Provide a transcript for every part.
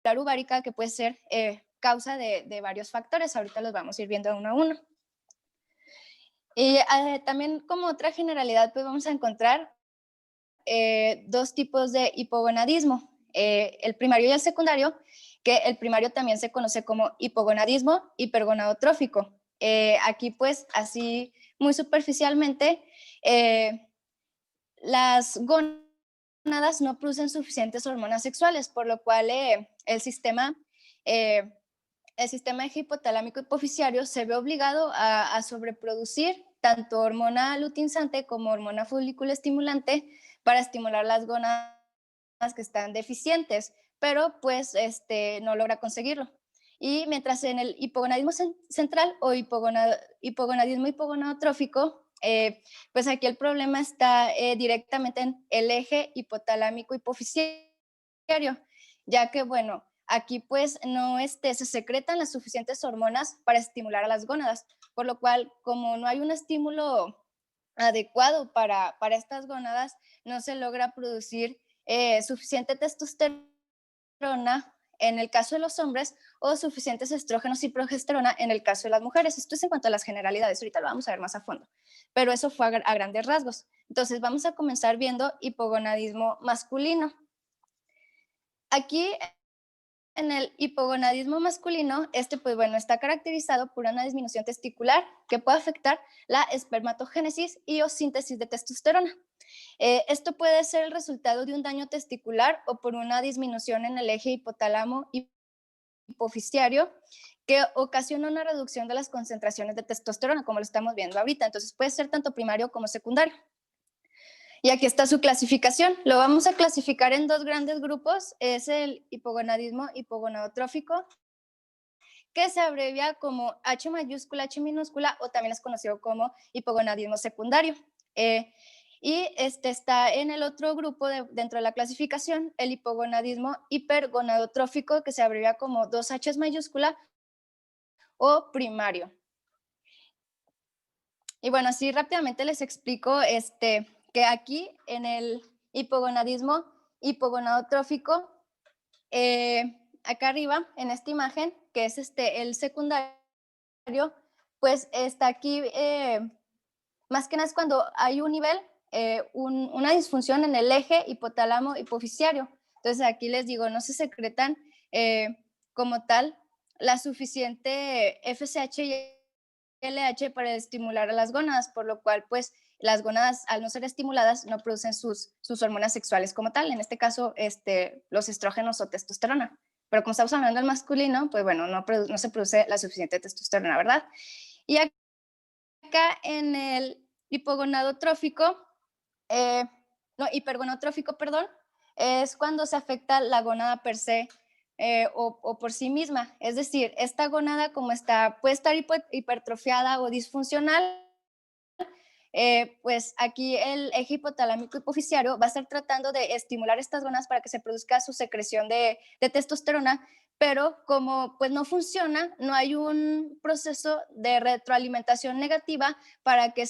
ovárica que puede ser causa de varios factores. Ahorita los vamos a ir viendo uno a uno. Y también como otra generalidad, pues vamos a encontrar dos tipos de hipogonadismo, el primario y el secundario, que el primario también se conoce como hipogonadismo hipergonadotrófico. Aquí pues así muy superficialmente, las gónadas no producen suficientes hormonas sexuales, por lo cual eh, el sistema eje hipotalámico hipoficiario se ve obligado a sobreproducir tanto hormona luteinizante como hormona folículo estimulante para estimular las gónadas que están deficientes, pero pues no logra conseguirlo. Y mientras en el hipogonadismo central o hipogonadismo hipogonadotrófico, pues aquí el problema está directamente en el eje hipotalámico hipoficiario, ya que, bueno, aquí pues no se secretan las suficientes hormonas para estimular a las gónadas, por lo cual, como no hay un estímulo adecuado para estas gónadas, no se logra producir suficiente testosterona en el caso de los hombres o suficientes estrógenos y progesterona en el caso de las mujeres. Esto es en cuanto a las generalidades, ahorita lo vamos a ver más a fondo, pero eso fue a grandes rasgos. Entonces vamos a comenzar viendo hipogonadismo masculino. Aquí en el hipogonadismo masculino, pues bueno, está caracterizado por una disminución testicular que puede afectar la espermatogénesis y o síntesis de testosterona. Esto puede ser el resultado de un daño testicular o por una disminución en el eje hipotálamo hipoficiario que ocasiona una reducción de las concentraciones de testosterona, como lo estamos viendo ahorita. Entonces puede ser tanto primario como secundario. Y aquí está su clasificación. Lo vamos a clasificar en dos grandes grupos. Es el hipogonadismo hipogonadotrófico, que se abrevia como H mayúscula, H minúscula, o también es conocido como hipogonadismo secundario. Y está en el otro grupo dentro de la clasificación, el hipogonadismo hipergonadotrófico, que se abrevia como 2H mayúscula o primario. Y bueno, así rápidamente les explico que aquí en el hipogonadismo hipogonadotrófico, acá arriba en esta imagen, que es el secundario, pues está aquí, más que nada es cuando hay un nivel, una disfunción en el eje hipotálamo hipoficiario. Entonces aquí les digo, no se secretan como tal la suficiente FSH y LH para estimular a las gónadas, por lo cual pues las gónadas al no ser estimuladas no producen sus hormonas sexuales como tal, en este caso los estrógenos o testosterona. Pero como estamos hablando del masculino, pues bueno, no se produce la suficiente testosterona, ¿verdad? Y acá en el hipogonadotrófico, no, hipergonadotrófico, perdón, es cuando se afecta la gónada per se o por sí misma. Es decir, esta gónada como puede estar hipertrofiada o disfuncional, pues aquí el eje hipotalámico hipoficiario va a estar tratando de estimular estas gónadas para que se produzca su secreción de testosterona, pero como pues no funciona, no hay un proceso de retroalimentación negativa para que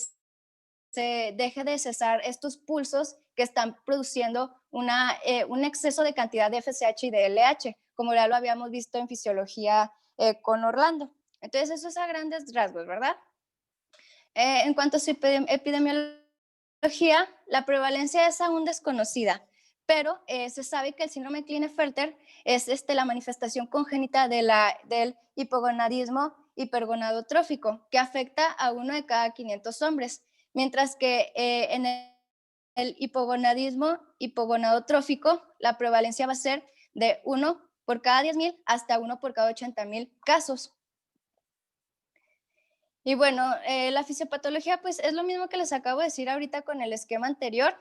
se deje de cesar estos pulsos que están produciendo un exceso de cantidad de FSH y de LH, como ya lo habíamos visto en fisiología con Orlando. Entonces, eso es a grandes rasgos, ¿verdad? En cuanto a su epidemiología, la prevalencia es aún desconocida, pero se sabe que el síndrome Klinefelter es la manifestación congénita del hipogonadismo hipergonadotrófico, que afecta a 1 de cada 500 hombres, mientras que en el hipogonadismo hipogonadotrófico la prevalencia va a ser de 1 por cada 10,000 hasta 1 por cada 80,000 casos. Y bueno, la fisiopatología pues es lo mismo que les acabo de decir ahorita con el esquema anterior.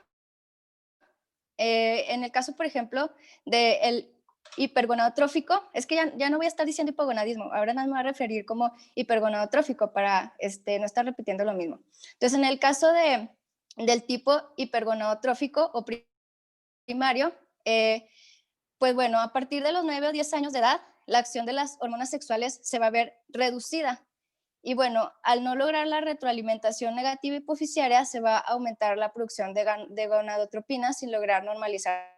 En el caso, por ejemplo, del hipergonadotrófico, es que ya no voy a estar diciendo hipogonadismo, ahora nada más me voy a referir como hipergonadotrófico para no estar repitiendo lo mismo. Entonces, en el caso del tipo hipergonadotrófico o primario, pues bueno, a partir de los 9 o 10 años de edad, la acción de las hormonas sexuales se va a ver reducida. Y bueno, al no lograr la retroalimentación negativa hipoficiaria, se va a aumentar la producción de gonadotropina sin lograr normalizar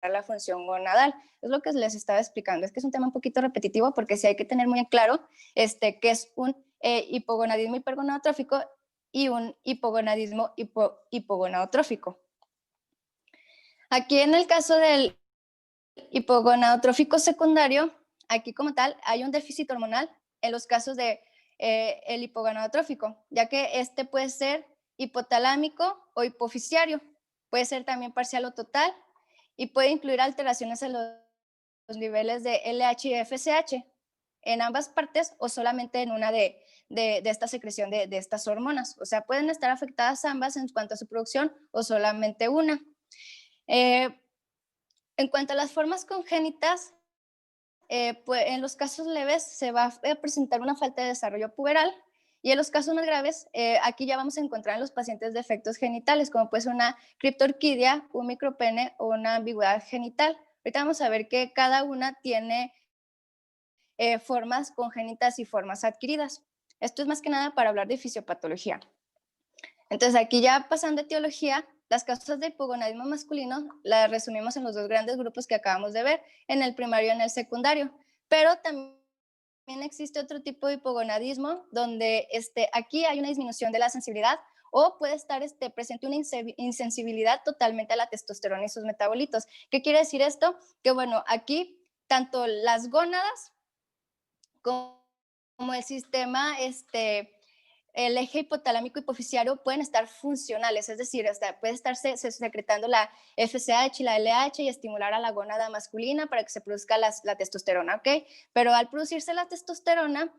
la función gonadal. Es lo que les estaba explicando. Es que es un tema un poquito repetitivo porque sí hay que tener muy claro qué es un hipogonadismo hipergonadotrófico y un hipogonadismo hipogonadotrófico. Aquí en el caso del hipogonadotrófico secundario, aquí como tal hay un déficit hormonal en los casos de el hipogonadotrófico, ya que este puede ser hipotalámico o hipofisiario, puede ser también parcial o total y puede incluir alteraciones en los niveles de LH y FSH en ambas partes o solamente en una de esta secreción de estas hormonas. O sea, pueden estar afectadas ambas en cuanto a su producción o solamente una. En cuanto a las formas congénitas, pues en los casos leves se va a presentar una falta de desarrollo puberal y en los casos más graves, aquí ya vamos a encontrar en los pacientes defectos genitales, como puede ser una criptorquidia, un micropene o una ambigüedad genital. Ahorita vamos a ver que cada una tiene formas congénitas y formas adquiridas. Esto es más que nada para hablar de fisiopatología. Entonces, aquí ya pasando a etiología, las causas de hipogonadismo masculino las resumimos en los dos grandes grupos que acabamos de ver, en el primario y en el secundario. Pero también existe otro tipo de hipogonadismo donde aquí hay una disminución de la sensibilidad o puede estar presente una insensibilidad totalmente a la testosterona y sus metabolitos. ¿Qué quiere decir esto? Que bueno, aquí tanto las gónadas como el sistema el eje hipotalámico hipofisiario pueden estar funcionales, es decir, puede estar secretando la FSH y la LH y estimular a la gónada masculina para que se produzca la testosterona, ¿ok? Pero al producirse la testosterona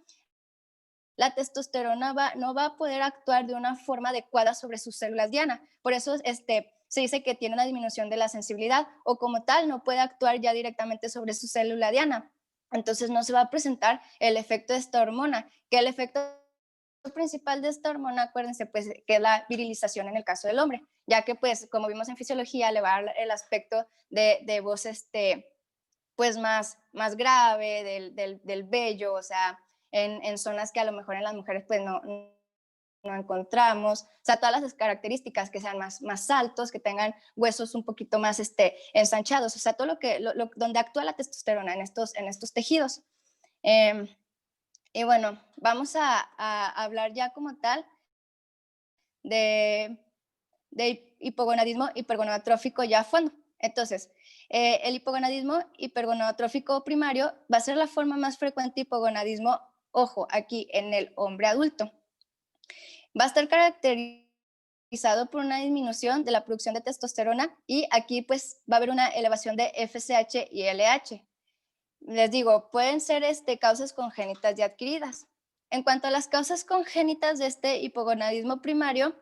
no va a poder actuar de una forma adecuada sobre sus células diana. Por eso se dice que tiene una disminución de la sensibilidad o como tal no puede actuar ya directamente sobre su célula diana. Entonces no se va a presentar el efecto de esta hormona, que el efecto principal de esta hormona, acuérdense, pues, que es la virilización en el caso del hombre, ya que, pues, como vimos en fisiología, le va a dar el aspecto de voz, pues, más grave, del vello, o sea, en zonas que a lo mejor en las mujeres, pues, no encontramos, o sea, todas las características que sean más altos, que tengan huesos un poquito más ensanchados, o sea, todo donde actúa la testosterona en estos tejidos. Y bueno, vamos a hablar ya como tal de hipogonadismo hipergonadotrófico ya a fondo. Entonces, el hipogonadismo hipergonadotrófico primario va a ser la forma más frecuente de hipogonadismo, ojo, aquí en el hombre adulto. Va a estar caracterizado por una disminución de la producción de testosterona y aquí pues va a haber una elevación de FSH y LH. Les digo, pueden ser causas congénitas y adquiridas. En cuanto a las causas congénitas de este hipogonadismo primario,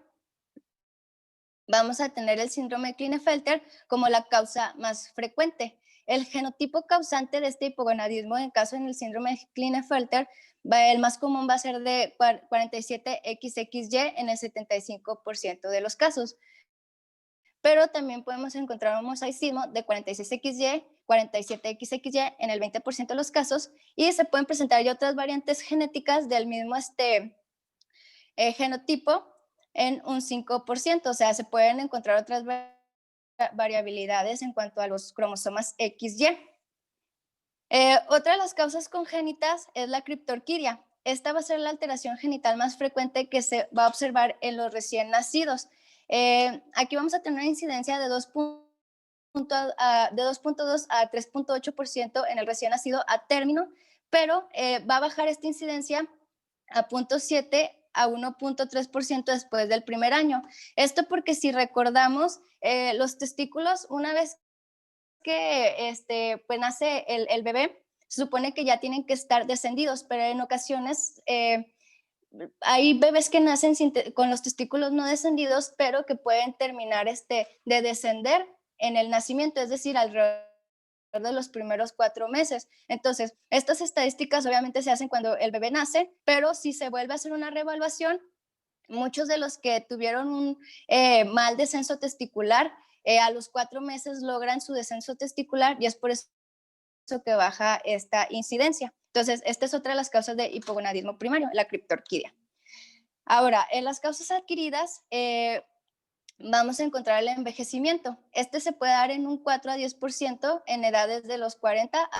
vamos a tener el síndrome de Klinefelter como la causa más frecuente. El genotipo causante de este hipogonadismo, en caso en el síndrome de Klinefelter, el más común va a ser de 47XXY en el 75% de los casos. Pero también podemos encontrar un mosaicismo de 46XY, 47XXY en el 20% de los casos y se pueden presentar ya otras variantes genéticas del mismo genotipo en un 5%, o sea, se pueden encontrar otras variabilidades en cuanto a los cromosomas XY. Otra de las causas congénitas es la criptorquidia. Esta va a ser la alteración genital más frecuente que se va a observar en los recién nacidos. Aquí vamos a tener una incidencia de 2.2 a 3.8% en el recién nacido a término, pero va a bajar esta incidencia a 0.7 a 1.3% después del primer año. Esto porque si recordamos, los testículos, una vez que pues nace el bebé, se supone que ya tienen que estar descendidos, pero en ocasiones hay bebés que nacen con los testículos no descendidos, pero que pueden terminar de descender en el nacimiento, es decir, alrededor de los primeros 4 meses. Entonces, estas estadísticas obviamente se hacen cuando el bebé nace, pero si se vuelve a hacer una reevaluación, muchos de los que tuvieron un mal descenso testicular, a los 4 meses logran su descenso testicular y es por eso que baja esta incidencia. Entonces, esta es otra de las causas de hipogonadismo primario, la criptorquidia. Ahora, en las causas adquiridas, vamos a encontrar el envejecimiento. Este se puede dar en un 4 a 10% en edades de los 40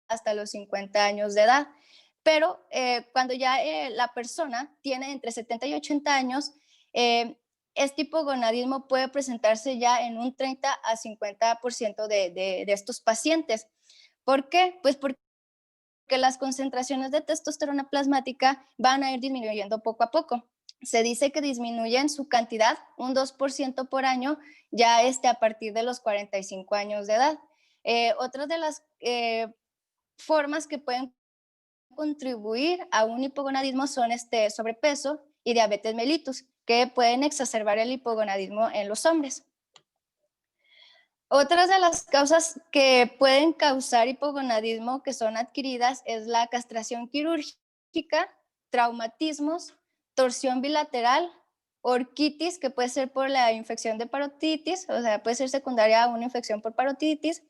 hasta los 50 años de edad. Pero cuando ya la persona tiene entre 70 y 80 años, este hipogonadismo puede presentarse ya en un 30 a 50% de estos pacientes. ¿Por qué? Pues porque las concentraciones de testosterona plasmática van a ir disminuyendo poco a poco. Se dice que disminuyen su cantidad un 2% por año ya a partir de los 45 años de edad. Otras de las formas que pueden contribuir a un hipogonadismo son sobrepeso y diabetes mellitus, que pueden exacerbar el hipogonadismo en los hombres. Otras de las causas que pueden causar hipogonadismo que son adquiridas es la castración quirúrgica, traumatismos, torsión bilateral, orquitis, que puede ser por la infección de parotiditis, o sea, puede ser secundaria a una infección por parotiditis,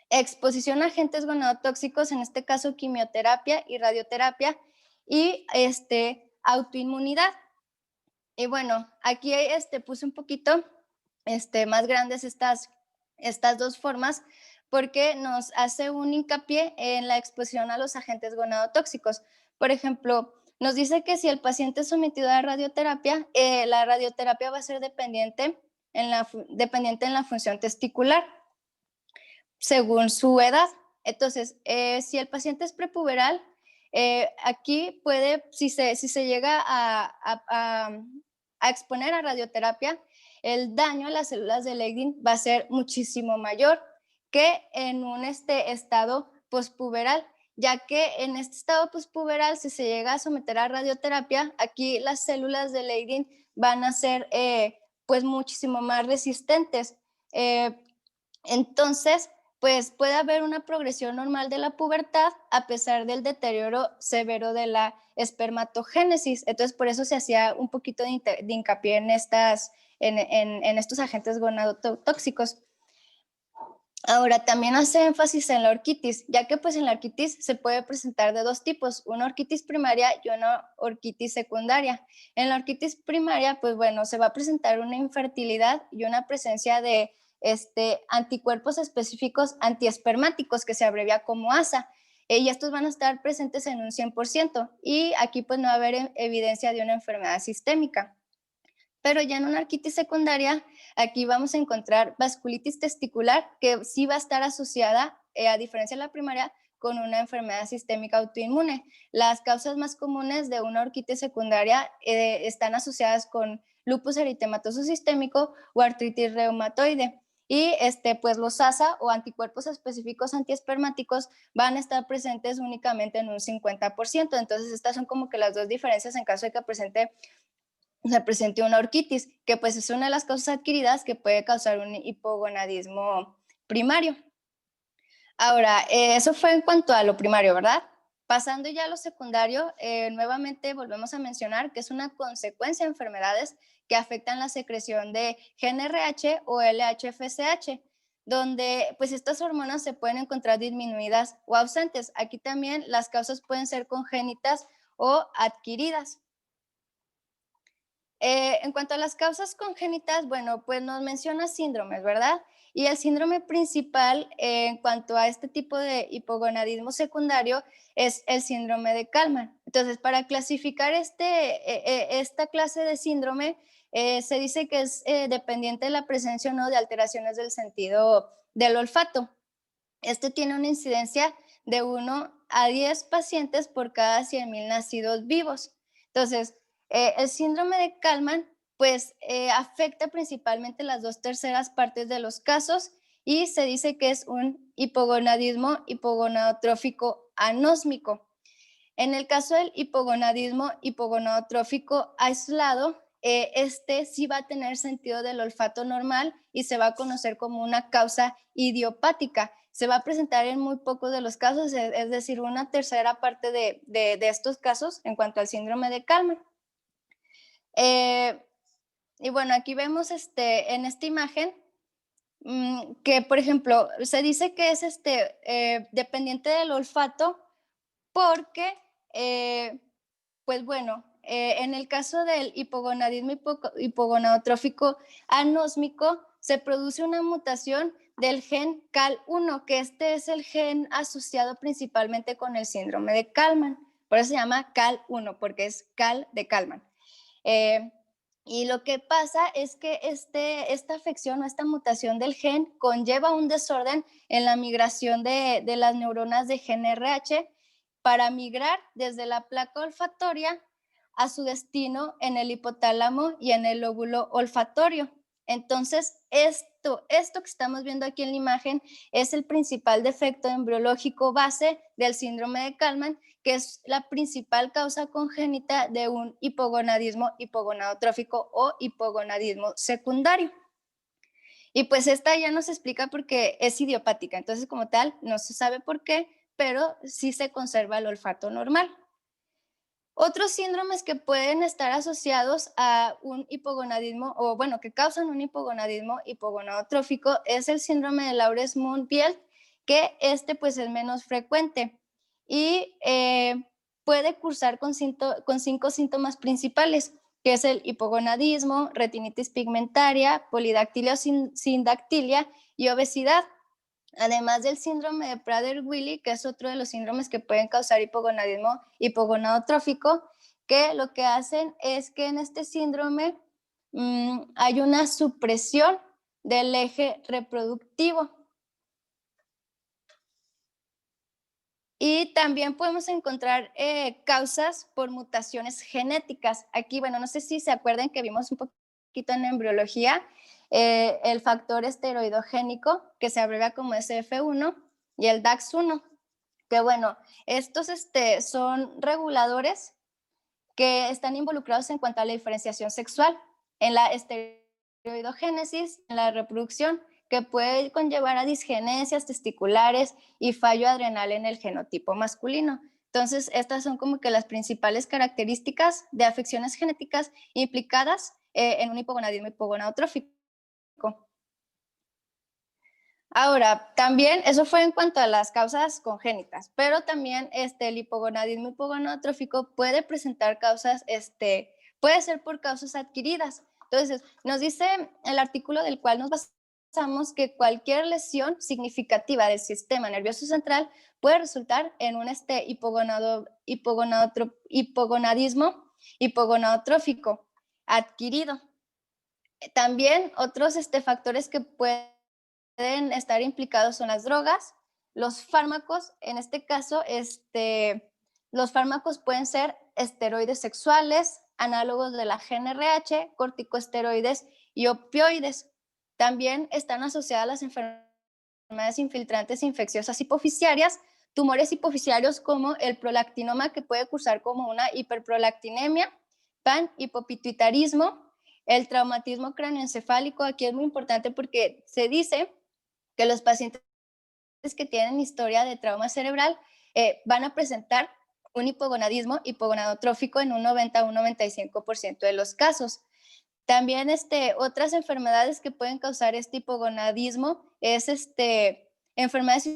exposición a agentes gonadotóxicos, en este caso quimioterapia y radioterapia, y autoinmunidad. Y bueno, aquí puse un poquito más grandes estas dos formas porque nos hace un hincapié en la exposición a los agentes gonadotóxicos. Por ejemplo, nos dice que si el paciente es sometido a radioterapia, la radioterapia va a ser dependiente en la función testicular según su edad. Entonces, si el paciente es prepuberal, aquí puede, si se llega a exponer a radioterapia, el daño a las células de Leydig va a ser muchísimo mayor que en un estado pospuberal, ya que en este estado pospuberal, si se llega a someter a radioterapia, aquí las células de Leydig van a ser pues muchísimo más resistentes. Entonces, pues puede haber una progresión normal de la pubertad a pesar del deterioro severo de la espermatogénesis. Entonces, por eso se hacía un poquito de hincapié en estos agentes gonadotóxicos. Ahora, también hace énfasis en la orquitis, ya que pues en la orquitis se puede presentar de dos tipos, una orquitis primaria y una orquitis secundaria. En la orquitis primaria, pues bueno, se va a presentar una infertilidad y una presencia de anticuerpos específicos antiespermáticos, que se abrevia como ASA, y estos van a estar presentes en un 100%, y aquí pues no va a haber evidencia de una enfermedad sistémica. Pero ya en una orquitis secundaria, aquí vamos a encontrar vasculitis testicular, que sí va a estar asociada, a diferencia de la primaria, con una enfermedad sistémica autoinmune. Las causas más comunes de una orquitis secundaria están asociadas con lupus eritematoso sistémico o artritis reumatoide. Y pues los ASA o anticuerpos específicos antiespermáticos van a estar presentes únicamente en un 50%. Entonces, estas son como que las dos diferencias en caso de que se presente una orquitis, que pues es una de las causas adquiridas que puede causar un hipogonadismo primario. Ahora, eso fue en cuanto a lo primario, ¿verdad? Pasando ya a lo secundario, nuevamente volvemos a mencionar que es una consecuencia de enfermedades que afectan la secreción de GnRH o LH-FSH, donde pues estas hormonas se pueden encontrar disminuidas o ausentes. Aquí también las causas pueden ser congénitas o adquiridas. En cuanto a las causas congénitas, bueno, pues nos menciona síndromes, ¿verdad? Y el síndrome principal en cuanto a este tipo de hipogonadismo secundario es el síndrome de Kalman. Entonces, para clasificar esta clase de síndrome, se dice que es dependiente de la presencia o no de alteraciones del sentido del olfato. Este tiene una incidencia de 1 a 10 pacientes por cada 100,000 nacidos vivos. Entonces, el síndrome de Kalman pues afecta principalmente las 2/3 partes de los casos y se dice que es un hipogonadismo hipogonadotrófico anósmico. En el caso del hipogonadismo hipogonadotrófico aislado, sí va a tener sentido del olfato normal y se va a conocer como una causa idiopática. Se va a presentar en muy pocos de los casos, es decir, 1/3 parte de estos casos en cuanto al síndrome de Kalman. Y bueno, aquí vemos en esta imagen que, por ejemplo, se dice que es dependiente del olfato porque, pues bueno, en el caso del hipogonadismo hipogonadotrófico anósmico, se produce una mutación del gen CAL1, que este es el gen asociado principalmente con el síndrome de Kallmann. Por eso se llama CAL1, porque es Cal de Kallmann. Y lo que pasa es que esta afección o esta mutación del gen conlleva un desorden en la migración de las neuronas de GNRH para migrar desde la placa olfatoria a su destino en el hipotálamo y en el lóbulo olfatorio. Entonces, esto que estamos viendo aquí en la imagen es el principal defecto embriológico base del síndrome de Kallmann, que es la principal causa congénita de un hipogonadismo hipogonadotrófico o hipogonadismo secundario. Y pues esta ya nos explica por qué es idiopática, entonces como tal no se sabe por qué, pero sí se conserva el olfato normal. Otros síndromes que pueden estar asociados a un hipogonadismo, o bueno, que causan un hipogonadismo hipogonadotrófico, es el síndrome de Laurens-Moon-Bielt, que pues es menos frecuente y puede cursar con 5 síntomas principales, que es el hipogonadismo, retinitis pigmentaria, polidactilia o sindactilia y obesidad. Además del síndrome de Prader-Willi, que es otro de los síndromes que pueden causar hipogonadismo hipogonadotrófico, que lo que hacen es que en este síndrome hay una supresión del eje reproductivo. Y también podemos encontrar causas por mutaciones genéticas. Aquí, bueno, no sé si se acuerdan que vimos un poquito en embriología el factor esteroidogénico, que se abrevia como SF1, y el DAX1, que bueno, estos son reguladores que están involucrados en cuanto a la diferenciación sexual, en la esteroidogénesis, en la reproducción, que puede conllevar a disgenesias testiculares y fallo adrenal en el genotipo masculino. Entonces, estas son como que las principales características de afecciones genéticas implicadas en un hipogonadismo hipogonadotrófico. Ahora, también eso fue en cuanto a las causas congénitas, pero también el hipogonadismo hipogonadotrófico puede presentar causas, puede ser por causas adquiridas. Entonces, nos dice el artículo del cual nos basamos que cualquier lesión significativa del sistema nervioso central puede resultar en un hipogonadismo hipogonadotrófico adquirido. También otros factores que pueden estar implicados son las drogas, los fármacos, en este caso, los fármacos pueden ser esteroides sexuales, análogos de la GNRH, corticosteroides y opioides. También están asociadas las enfermedades infiltrantes infecciosas hipofisiarias, tumores hipofisiarios como el prolactinoma, que puede cursar como una hiperprolactinemia, panhipopituitarismo, el traumatismo cráneoencefálico. Aquí es muy importante porque se dice que los pacientes que tienen historia de trauma cerebral van a presentar un hipogonadismo hipogonadotrófico en un 90 a un 95% de los casos. También otras enfermedades que pueden causar este hipogonadismo es enfermedades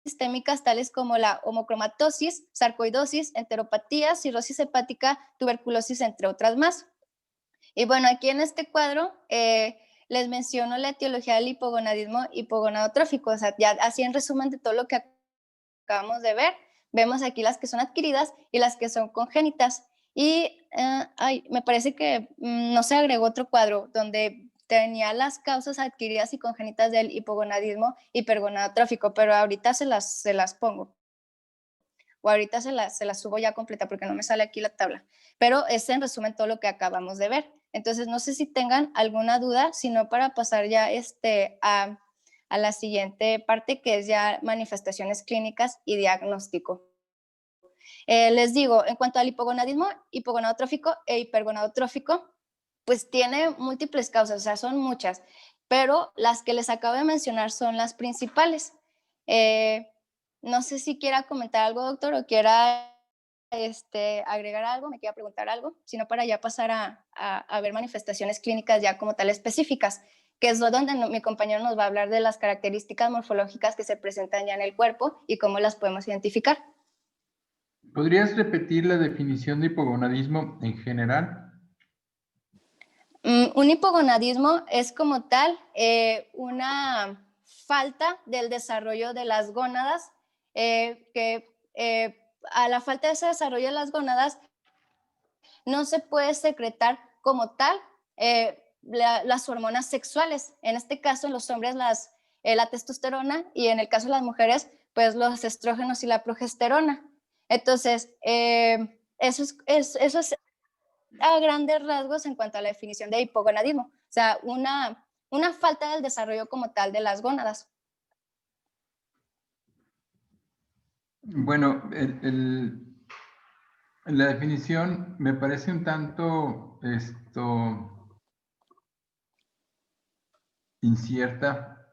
sistémicas tales como la homocromatosis, sarcoidosis, enteropatía, cirrosis hepática, tuberculosis, entre otras más. Y bueno, aquí en este cuadro les menciono la etiología del hipogonadismo hipogonadotrófico, o sea, ya así en resumen de todo lo que acabamos de ver, vemos aquí las que son adquiridas y las que son congénitas. Y me parece que no se agregó otro cuadro donde tenía las causas adquiridas y congénitas del hipogonadismo hipergonadotrófico, pero ahorita se las pongo. O ahorita se las subo ya completa porque no me sale aquí la tabla. Pero es en resumen todo lo que acabamos de ver. Entonces, no sé si tengan alguna duda, sino para pasar ya a la siguiente parte, que es ya manifestaciones clínicas y diagnóstico. Les digo, en cuanto al hipogonadismo hipogonadotrófico e hipergonadotrófico, pues tiene múltiples causas, o sea, son muchas, pero las que les acabo de mencionar son las principales. No sé si quiera comentar algo, doctor, o quiera agregar algo, me quiera preguntar algo, sino para ya pasar a ver manifestaciones clínicas ya como tal específicas, que es donde mi compañero nos va a hablar de las características morfológicas que se presentan ya en el cuerpo y cómo las podemos identificar. ¿Podrías repetir la definición de hipogonadismo en general? Un hipogonadismo es como tal una falta del desarrollo de las gónadas, a la falta de ese desarrollo de las gónadas no se puede secretar como tal las hormonas sexuales. En este caso, en los hombres la testosterona y en el caso de las mujeres, pues los estrógenos y la progesterona. Entonces, eso es a grandes rasgos en cuanto a la definición de hipogonadismo. O sea, una falta del desarrollo como tal de las gónadas. Bueno, la definición me parece un tanto incierta,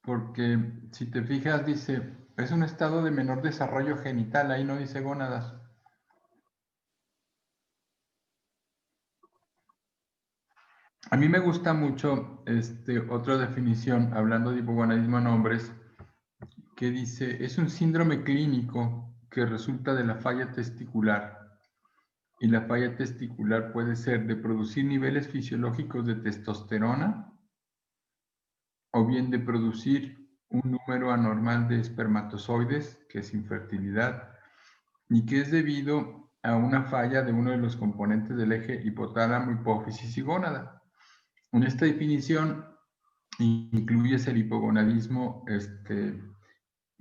porque si te fijas dice, es un estado de menor desarrollo genital, ahí no dice gónadas. A mí me gusta mucho otra definición, hablando de hipogonadismo en hombres, que dice, es un síndrome clínico que resulta de la falla testicular. Y la falla testicular puede ser de producir niveles fisiológicos de testosterona o bien de producir un número anormal de espermatozoides, que es infertilidad, y que es debido a una falla de uno de los componentes del eje hipotálamo, hipófisis y gónada. En esta definición incluyes el hipogonadismo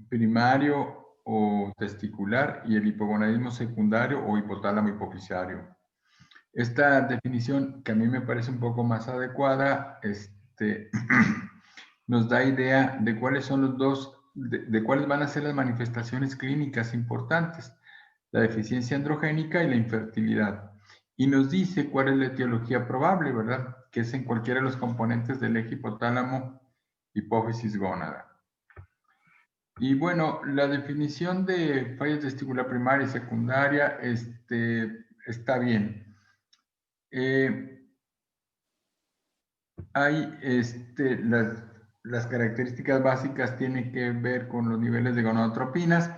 primario o testicular y el hipogonadismo secundario o hipotálamo hipoficiario. Esta definición, que a mí me parece un poco más adecuada, nos da idea de cuáles son los dos, de cuáles van a ser las manifestaciones clínicas importantes, la deficiencia androgénica y la infertilidad. Y nos dice cuál es la etiología probable, ¿verdad? Que es en cualquiera de los componentes del eje hipotálamo, hipófisis, gónada. Y bueno, la definición de falla testicular primaria y secundaria está bien. Las características básicas tienen que ver con los niveles de gonadotropinas,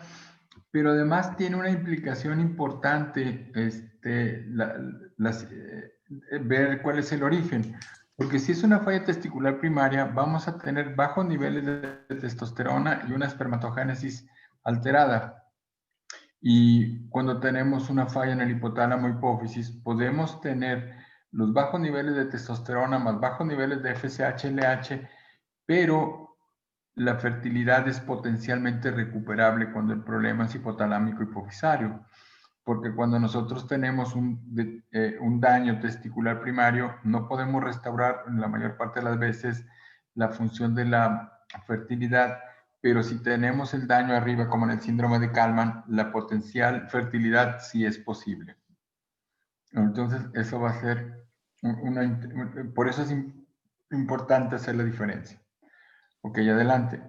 pero además tiene una implicación importante ver cuál es el origen. Porque si es una falla testicular primaria, vamos a tener bajos niveles de testosterona y una espermatogénesis alterada. Y cuando tenemos una falla en el hipotálamo hipófisis, podemos tener los bajos niveles de testosterona más bajos niveles de FSH-LH, pero la fertilidad es potencialmente recuperable cuando el problema es hipotalámico hipofisario, porque cuando nosotros tenemos un daño testicular primario, no podemos restaurar en la mayor parte de las veces la función de la fertilidad, pero si tenemos el daño arriba, como en el síndrome de Kallmann, la potencial fertilidad sí es posible. Entonces, eso va a ser por eso es importante hacer la diferencia. Ok, adelante.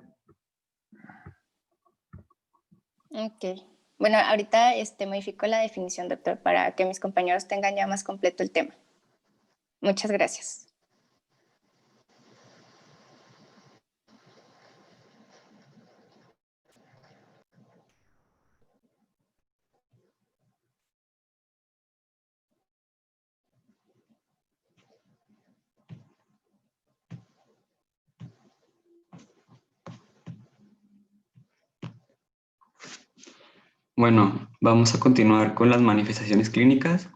Ok. Bueno, ahorita modifico la definición, doctor, para que mis compañeros tengan ya más completo el tema. Muchas gracias. Bueno, vamos a continuar con las manifestaciones clínicas.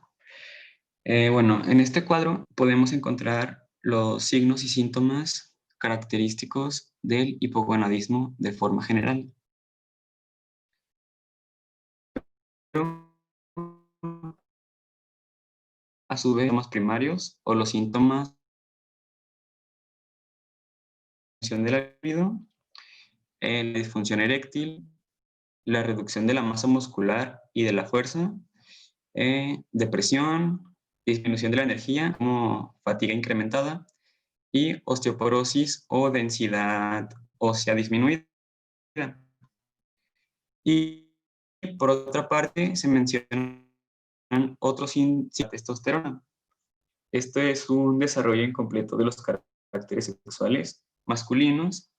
Bueno, en este cuadro podemos encontrar los signos y síntomas característicos del hipogonadismo de forma general. Pero, a su vez, los primarios o los síntomas de la libido, la disfunción eréctil, la reducción de la masa muscular y de la fuerza, depresión, disminución de la energía como fatiga incrementada y osteoporosis o densidad ósea disminuida. Y por otra parte se mencionan otros índices de testosterona. Esto es un desarrollo incompleto de los caracteres sexuales masculinos,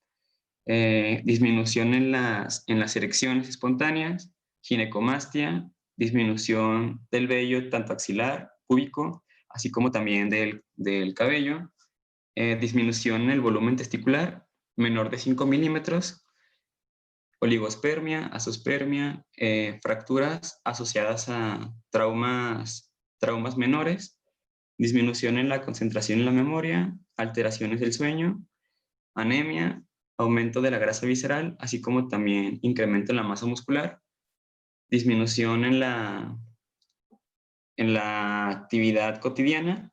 disminución en las erecciones espontáneas, ginecomastia, disminución del vello tanto axilar, púbico, así como también del cabello, disminución en el volumen testicular menor de 5 milímetros, oligospermia, azospermia, fracturas asociadas a traumas menores, disminución en la concentración en la memoria, alteraciones del sueño, anemia, aumento de la grasa visceral, así como también incremento en la masa muscular, disminución en la actividad cotidiana,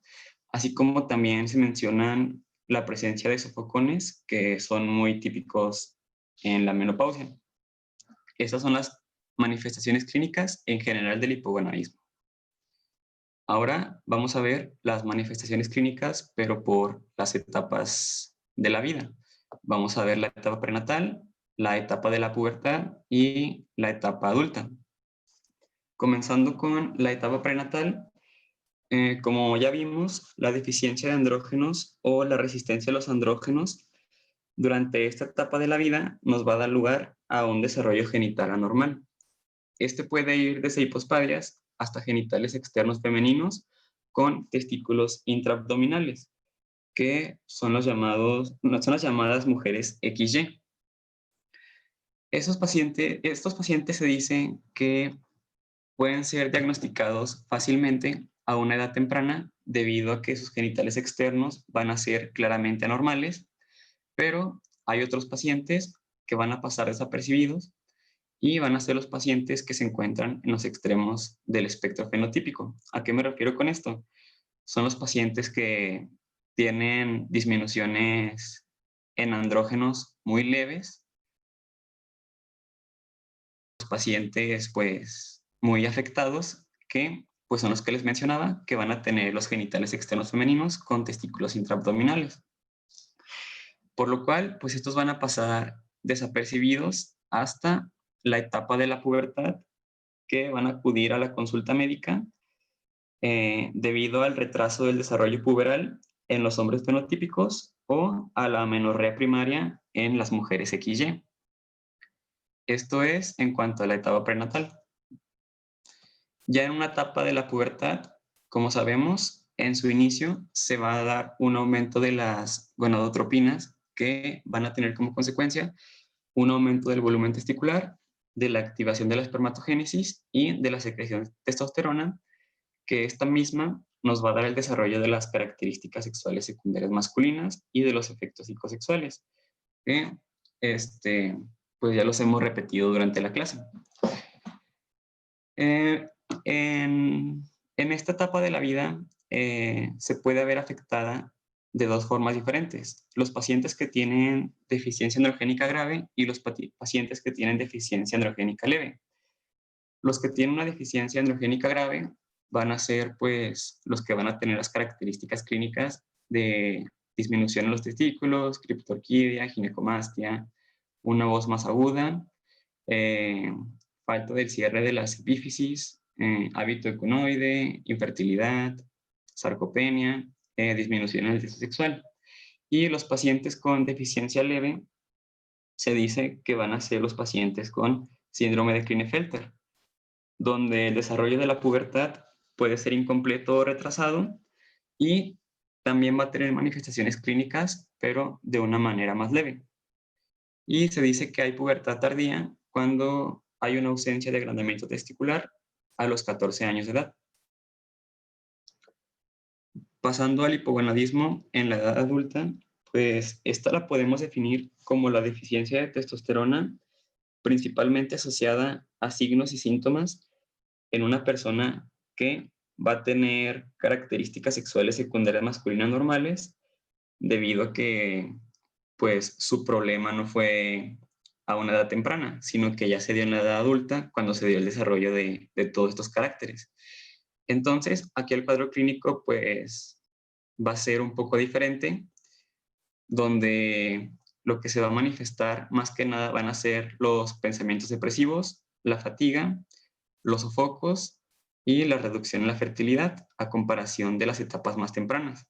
así como también se mencionan la presencia de sofocones que son muy típicos en la menopausia. Estas son las manifestaciones clínicas en general del hipogonadismo. Ahora vamos a ver las manifestaciones clínicas, pero por las etapas de la vida. Vamos a ver la etapa prenatal, la etapa de la pubertad y la etapa adulta. Comenzando con la etapa prenatal, como ya vimos, la deficiencia de andrógenos o la resistencia a los andrógenos durante esta etapa de la vida nos va a dar lugar a un desarrollo genital anormal. Este puede ir desde hipospadias hasta genitales externos femeninos con testículos intraabdominales, que son las llamadas mujeres XY. Estos pacientes se dice que pueden ser diagnosticados fácilmente a una edad temprana debido a que sus genitales externos van a ser claramente anormales, pero hay otros pacientes que van a pasar desapercibidos y van a ser los pacientes que se encuentran en los extremos del espectro fenotípico. ¿A qué me refiero con esto? Son los pacientes que tienen disminuciones en andrógenos muy leves, los pacientes pues muy afectados que pues son los que les mencionaba, que van a tener los genitales externos femeninos con testículos intraabdominales. Por lo cual, pues estos van a pasar desapercibidos hasta la etapa de la pubertad, que van a acudir a la consulta médica debido al retraso del desarrollo puberal en los hombres fenotípicos o a la amenorrea primaria en las mujeres XY. Esto es en cuanto a la etapa prenatal. Ya en una etapa de la pubertad, como sabemos, en su inicio se va a dar un aumento de las gonadotropinas que van a tener como consecuencia un aumento del volumen testicular, de la activación de la espermatogénesis y de la secreción de testosterona, que esta misma nos va a dar el desarrollo de las características sexuales secundarias masculinas y de los efectos psicosexuales, que pues ya los hemos repetido durante la clase. En esta etapa de la vida se puede ver afectada de dos formas diferentes. Los pacientes que tienen deficiencia androgénica grave y los pacientes que tienen deficiencia androgénica leve. Los que tienen una deficiencia androgénica grave van a ser pues los que van a tener las características clínicas de disminución en los testículos, criptorquidia, ginecomastia, una voz más aguda, falta del cierre de las epífisis, hábito econoide, infertilidad, sarcopenia, disminución en el deseo sexual. Y los pacientes con deficiencia leve se dice que van a ser los pacientes con síndrome de Klinefelter, donde el desarrollo de la pubertad puede ser incompleto o retrasado y también va a tener manifestaciones clínicas, pero de una manera más leve. Y se dice que hay pubertad tardía cuando hay una ausencia de agrandamiento testicular a los 14 años de edad. Pasando al hipogonadismo en la edad adulta, pues esta la podemos definir como la deficiencia de testosterona, principalmente asociada a signos y síntomas en una persona que va a tener características sexuales secundarias masculinas normales debido a que pues su problema no fue a una edad temprana, sino que ya se dio en la edad adulta cuando se dio el desarrollo de todos estos caracteres. Entonces, aquí el cuadro clínico pues va a ser un poco diferente, donde lo que se va a manifestar más que nada van a ser los pensamientos depresivos, la fatiga, los sofocos y la reducción en la fertilidad a comparación de las etapas más tempranas.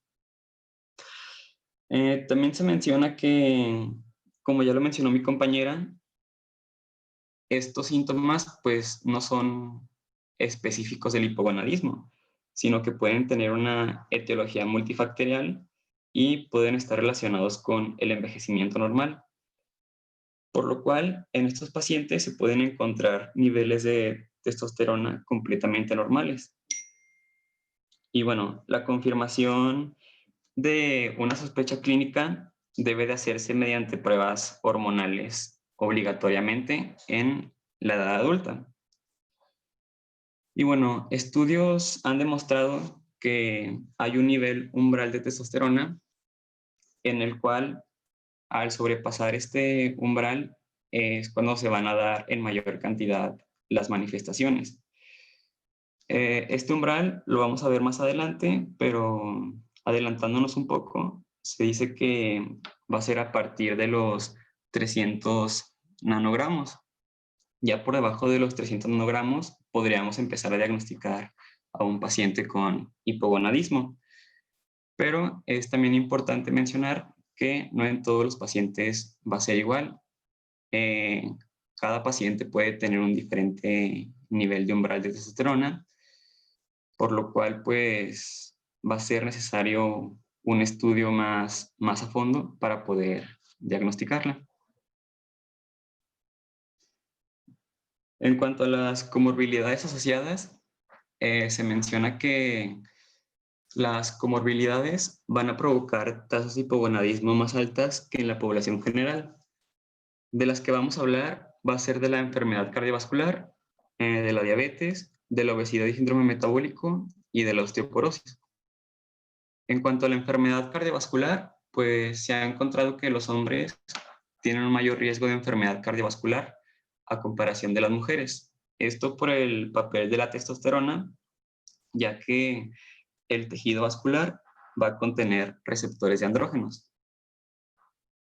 También se menciona que, como ya lo mencionó mi compañera, estos síntomas pues no son específicos del hipogonadismo, sino que pueden tener una etiología multifactorial y pueden estar relacionados con el envejecimiento normal. Por lo cual, en estos pacientes se pueden encontrar niveles de testosterona completamente normales. Y bueno, la confirmación de una sospecha clínica debe de hacerse mediante pruebas hormonales obligatoriamente en la edad adulta. Y bueno, estudios han demostrado que hay un nivel umbral de testosterona en el cual al sobrepasar este umbral es cuando se van a dar en mayor cantidad las manifestaciones. Este umbral lo vamos a ver más adelante, pero adelantándonos un poco, se dice que va a ser a partir de los 300 nanogramos. Ya por debajo de los 300 nanogramos podríamos empezar a diagnosticar a un paciente con hipogonadismo. Pero es también importante mencionar que no en todos los pacientes va a ser igual. Cada paciente puede tener un diferente nivel de umbral de testosterona, por lo cual pues va a ser necesario un estudio más a fondo para poder diagnosticarla. En cuanto a las comorbilidades asociadas, se menciona que las comorbilidades van a provocar tasas de hipogonadismo más altas que en la población general. De las que vamos a hablar va a ser de la enfermedad cardiovascular, de la diabetes, de la obesidad y síndrome metabólico y de la osteoporosis. En cuanto a la enfermedad cardiovascular, pues se ha encontrado que los hombres tienen un mayor riesgo de enfermedad cardiovascular a comparación de las mujeres. Esto por el papel de la testosterona, ya que el tejido vascular va a contener receptores de andrógenos.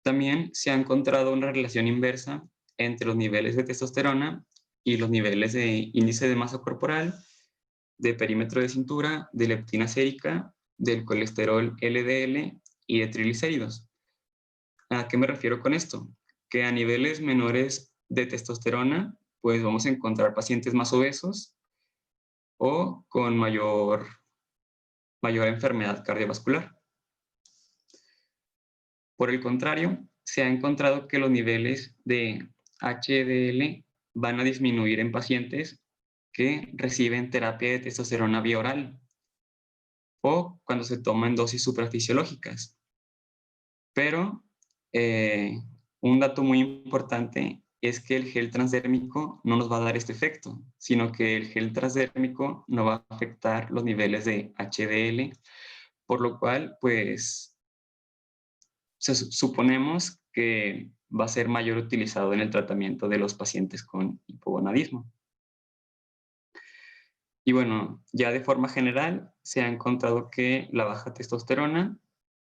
También se ha encontrado una relación inversa entre los niveles de testosterona y los niveles de índice de masa corporal, de perímetro de cintura, de leptina sérica, del colesterol LDL y de triglicéridos. ¿A qué me refiero con esto? Que a niveles menores de testosterona, pues vamos a encontrar pacientes más obesos o con mayor enfermedad cardiovascular. Por el contrario, se ha encontrado que los niveles de HDL van a disminuir en pacientes que reciben terapia de testosterona vía oral o cuando se toman dosis suprafisiológicas. Pero un dato muy importante es que el gel transdérmico no nos va a dar este efecto, sino que el gel transdérmico no va a afectar los niveles de HDL, por lo cual, pues, suponemos que va a ser mayor utilizado en el tratamiento de los pacientes con hipogonadismo. Y bueno, ya de forma general, se ha encontrado que la baja testosterona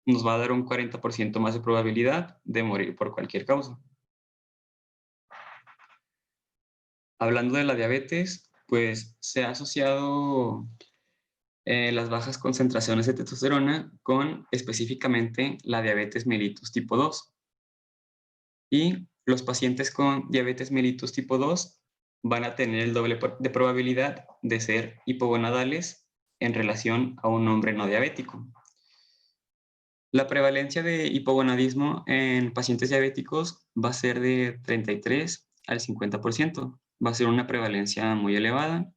nos va a dar un 40% más de probabilidad de morir por cualquier causa. Hablando de la diabetes, pues se ha asociado las bajas concentraciones de testosterona con específicamente la diabetes mellitus tipo 2. Y los pacientes con diabetes mellitus tipo 2 van a tener el doble de probabilidad de ser hipogonadales en relación a un hombre no diabético. La prevalencia de hipogonadismo en pacientes diabéticos va a ser de 33 al 50%. Va a ser una prevalencia muy elevada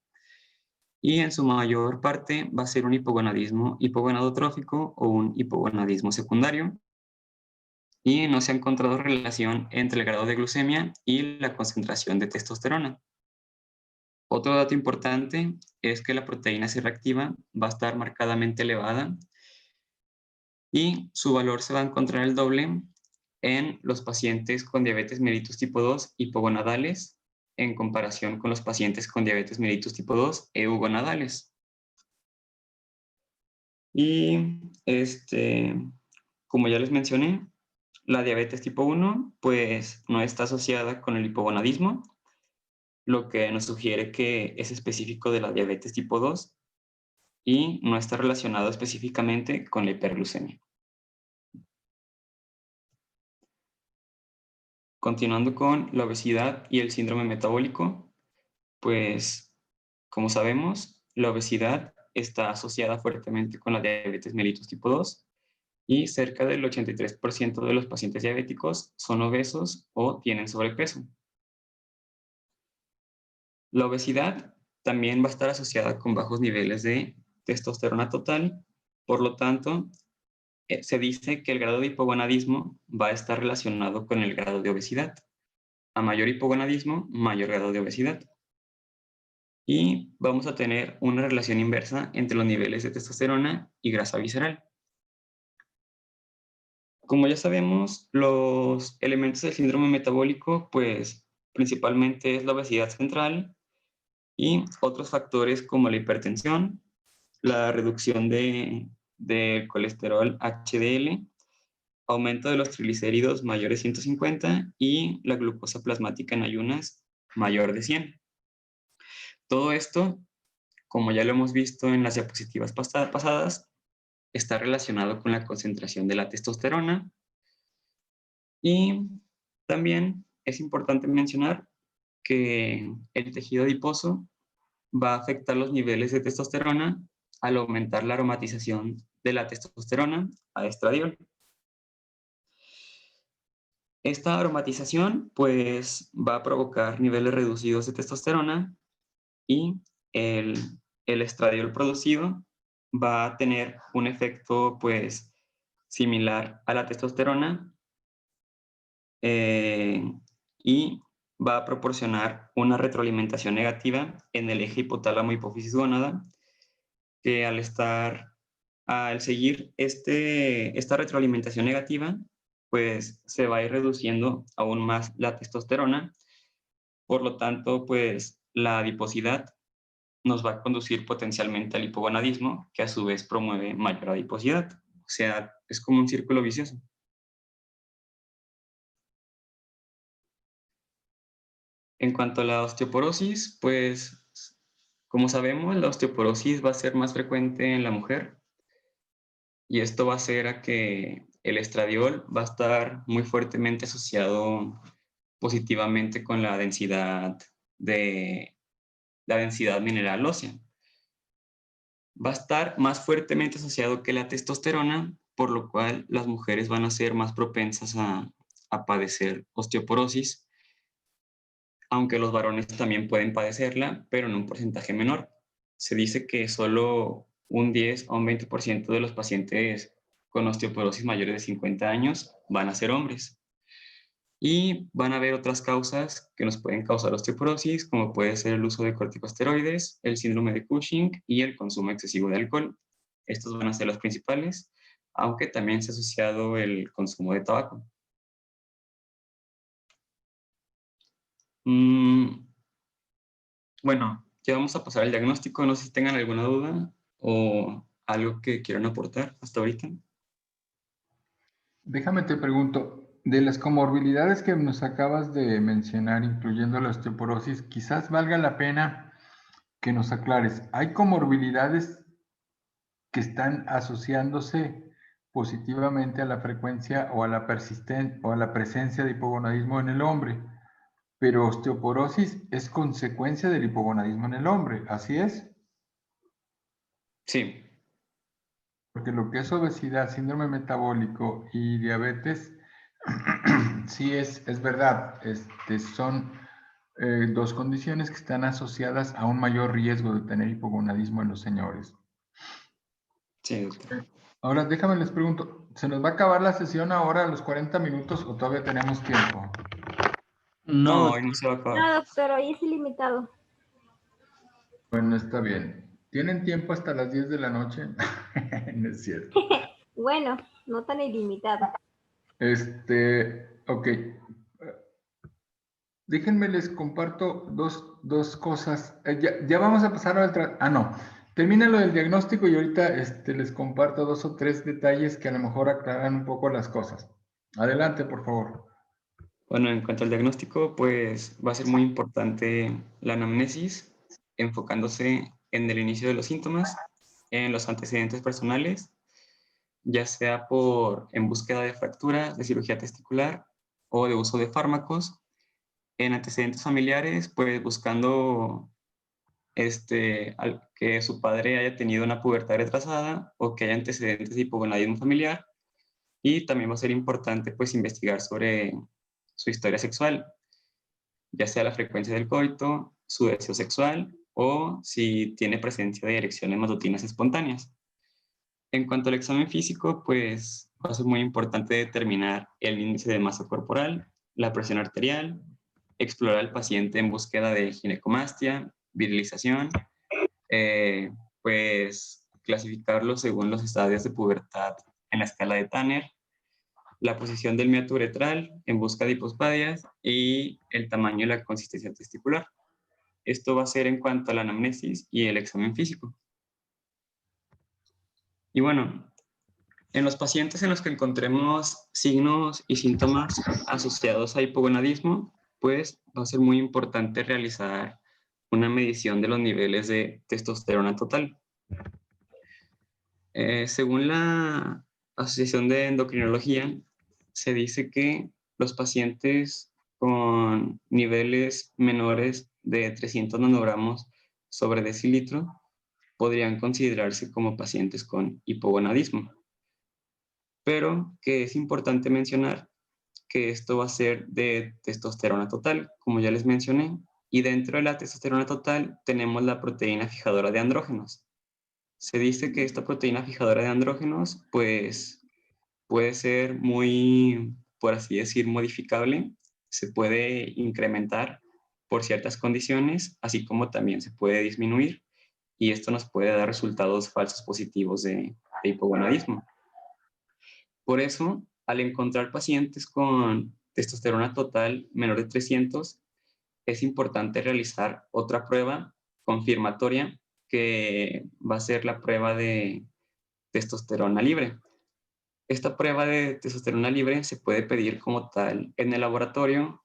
y en su mayor parte va a ser un hipogonadismo hipogonadotrófico o un hipogonadismo secundario. Y no se ha encontrado relación entre el grado de glucemia y la concentración de testosterona. Otro dato importante es que la proteína C reactiva va a estar marcadamente elevada y su valor se va a encontrar el doble en los pacientes con diabetes mellitus tipo 2 hipogonadales en comparación con los pacientes con diabetes mellitus tipo 2 eugonadales. Y como ya les mencioné, la diabetes tipo 1 pues no está asociada con el hipogonadismo, lo que nos sugiere que es específico de la diabetes tipo 2 y no está relacionado específicamente con la hiperglucemia. continuando con la obesidad y el síndrome metabólico, pues como sabemos, la obesidad está asociada fuertemente con la diabetes mellitus tipo 2 y cerca del 83% de los pacientes diabéticos son obesos o tienen sobrepeso. La obesidad también va a estar asociada con bajos niveles de testosterona total, por lo tanto, se dice que el grado de hipogonadismo va a estar relacionado con el grado de obesidad. A mayor hipogonadismo, mayor grado de obesidad. Y vamos a tener una relación inversa entre los niveles de testosterona y grasa visceral. Como ya sabemos, los elementos del síndrome metabólico, pues principalmente es la obesidad central y otros factores como la hipertensión, la reducción del colesterol HDL, aumento de los triglicéridos mayores de 150 y la glucosa plasmática en ayunas mayor de 100. Todo esto, como ya lo hemos visto en las diapositivas pasadas, está relacionado con la concentración de la testosterona. Y también es importante mencionar que el tejido adiposo va a afectar los niveles de testosterona al aumentar la aromatización de la testosterona a estradiol. Esta aromatización pues va a provocar niveles reducidos de testosterona y el estradiol producido va a tener un efecto pues similar a la testosterona y va a proporcionar una retroalimentación negativa en el eje hipotálamo hipófisis gónada que al seguir esta retroalimentación negativa pues se va a ir reduciendo aún más la testosterona, por lo tanto pues la adiposidad nos va a conducir potencialmente al hipogonadismo, que a su vez promueve mayor adiposidad. O sea, es como un círculo vicioso. En cuanto a la osteoporosis, pues, como sabemos, la osteoporosis va a ser más frecuente en la mujer y esto va a hacer a que el estradiol va a estar muy fuertemente asociado positivamente con la densidad mineral ósea. Va a estar más fuertemente asociado que la testosterona, por lo cual las mujeres van a ser más propensas a padecer osteoporosis, aunque los varones también pueden padecerla, pero en un porcentaje menor. Se dice que solo un 10 o un 20% de los pacientes con osteoporosis mayores de 50 años van a ser hombres. Y van a haber otras causas que nos pueden causar osteoporosis, como puede ser el uso de corticosteroides, el síndrome de Cushing y el consumo excesivo de alcohol. Estos van a ser los principales, aunque también se ha asociado el consumo de tabaco. Bueno, ya vamos a pasar al diagnóstico. No sé si tengan alguna duda o algo que quieran aportar hasta ahorita. Déjame te pregunto, de las comorbilidades que nos acabas de mencionar, incluyendo la osteoporosis, quizás valga la pena que nos aclares. ¿Hay comorbilidades que están asociándose positivamente a la frecuencia o a la presencia de hipogonadismo en el hombre? Pero osteoporosis es consecuencia del hipogonadismo en el hombre, ¿así es? Sí. Porque lo que es obesidad, síndrome metabólico y diabetes, sí es verdad, son dos condiciones que están asociadas a un mayor riesgo de tener hipogonadismo en los señores. Sí, doctor. Ahora déjame les pregunto, ¿se nos va a acabar la sesión ahora a los 40 minutos o todavía tenemos tiempo? No, hoy no se va a acabar. No, doctor, hoy es ilimitado. Bueno, está bien. ¿Tienen tiempo hasta las 10 de la noche? No es cierto. Bueno, no tan ilimitado. Ok. Déjenme les comparto dos cosas. Ya vamos a pasar al... no. Termina lo del diagnóstico y ahorita les comparto 2 o 3 detalles que a lo mejor aclaran un poco las cosas. Adelante, por favor. Bueno, en cuanto al diagnóstico, pues va a ser muy importante la anamnesis, enfocándose en el inicio de los síntomas, en los antecedentes personales, ya sea en búsqueda de fractura, de cirugía testicular o de uso de fármacos. En antecedentes familiares, pues buscando que su padre haya tenido una pubertad retrasada o que haya antecedentes de hipogonadismo familiar. Y también va a ser importante pues investigar sobre su historia sexual, ya sea la frecuencia del coito, su deseo sexual o si tiene presencia de erecciones matutinas espontáneas. En cuanto al examen físico, pues va a ser muy importante determinar el índice de masa corporal, la presión arterial, explorar al paciente en búsqueda de ginecomastia, virilización, pues clasificarlo según los estadios de pubertad en la escala de Tanner, la posición del meato uretral en busca de hipospadias y el tamaño y la consistencia testicular. Esto va a ser en cuanto a la anamnesis y el examen físico. Y bueno, en los pacientes en los que encontremos signos y síntomas asociados a hipogonadismo, pues va a ser muy importante realizar una medición de los niveles de testosterona total. Según la Asociación de Endocrinología, se dice que los pacientes con niveles menores de 300 nanogramos sobre decilitro podrían considerarse como pacientes con hipogonadismo. Pero que es importante mencionar que esto va a ser de testosterona total, como ya les mencioné, y dentro de la testosterona total tenemos la proteína fijadora de andrógenos. Se dice que esta proteína fijadora de andrógenos, pues, puede ser muy, por así decir, modificable, se puede incrementar por ciertas condiciones, así como también se puede disminuir, y esto nos puede dar resultados falsos positivos de hipogonadismo. Por eso, al encontrar pacientes con testosterona total menor de 300, es importante realizar otra prueba confirmatoria que va a ser la prueba de testosterona libre. Esta prueba de testosterona libre se puede pedir como tal en el laboratorio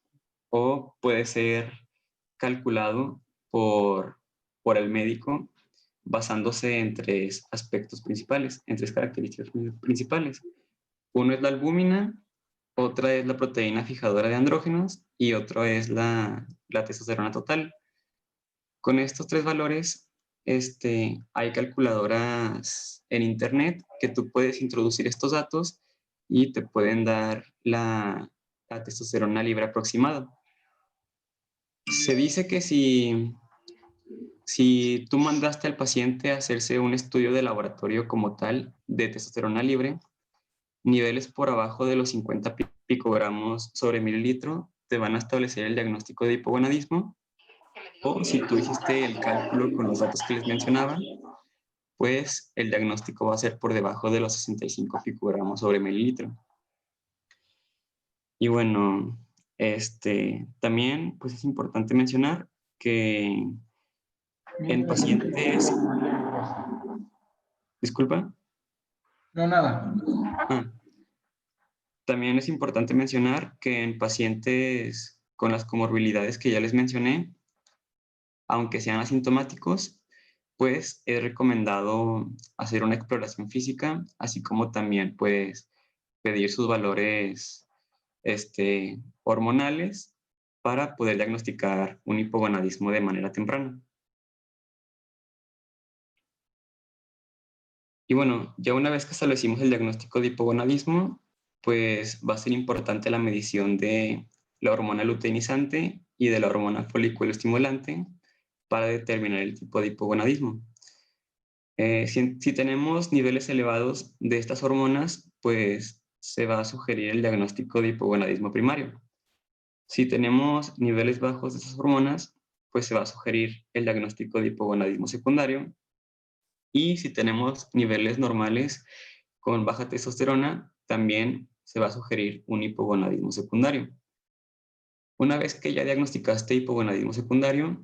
o puede ser calculado por el médico basándose en tres aspectos principales, en tres características principales. Uno es la albúmina, otra es la proteína fijadora de andrógenos y otro es la testosterona total. Con estos tres valores, hay calculadoras en internet que tú puedes introducir estos datos y te pueden dar la testosterona libre aproximada. Se dice que si tú mandaste al paciente a hacerse un estudio de laboratorio como tal de testosterona libre, niveles por abajo de los 50 picogramos sobre mililitro te van a establecer el diagnóstico de hipogonadismo. O si tú hiciste el cálculo con los datos que les mencionaba, pues el diagnóstico va a ser por debajo de los 65 picogramos sobre mililitro. Y bueno, también pues es importante mencionar que en pacientes... ¿Disculpa? No, nada. También es importante mencionar que en pacientes con las comorbilidades que ya les mencioné, aunque sean asintomáticos, pues es recomendado hacer una exploración física, así como también pues pedir sus valores hormonales para poder diagnosticar un hipogonadismo de manera temprana. Y bueno, ya una vez que establecimos el diagnóstico de hipogonadismo, pues va a ser importante la medición de la hormona luteinizante y de la hormona folículo estimulante para determinar el tipo de hipogonadismo. Si tenemos niveles elevados de estas hormonas, pues se va a sugerir el diagnóstico de hipogonadismo primario. Si tenemos niveles bajos de estas hormonas, pues se va a sugerir el diagnóstico de hipogonadismo secundario. Y si tenemos niveles normales con baja testosterona, también se va a sugerir un hipogonadismo secundario. Una vez que ya diagnosticaste hipogonadismo secundario,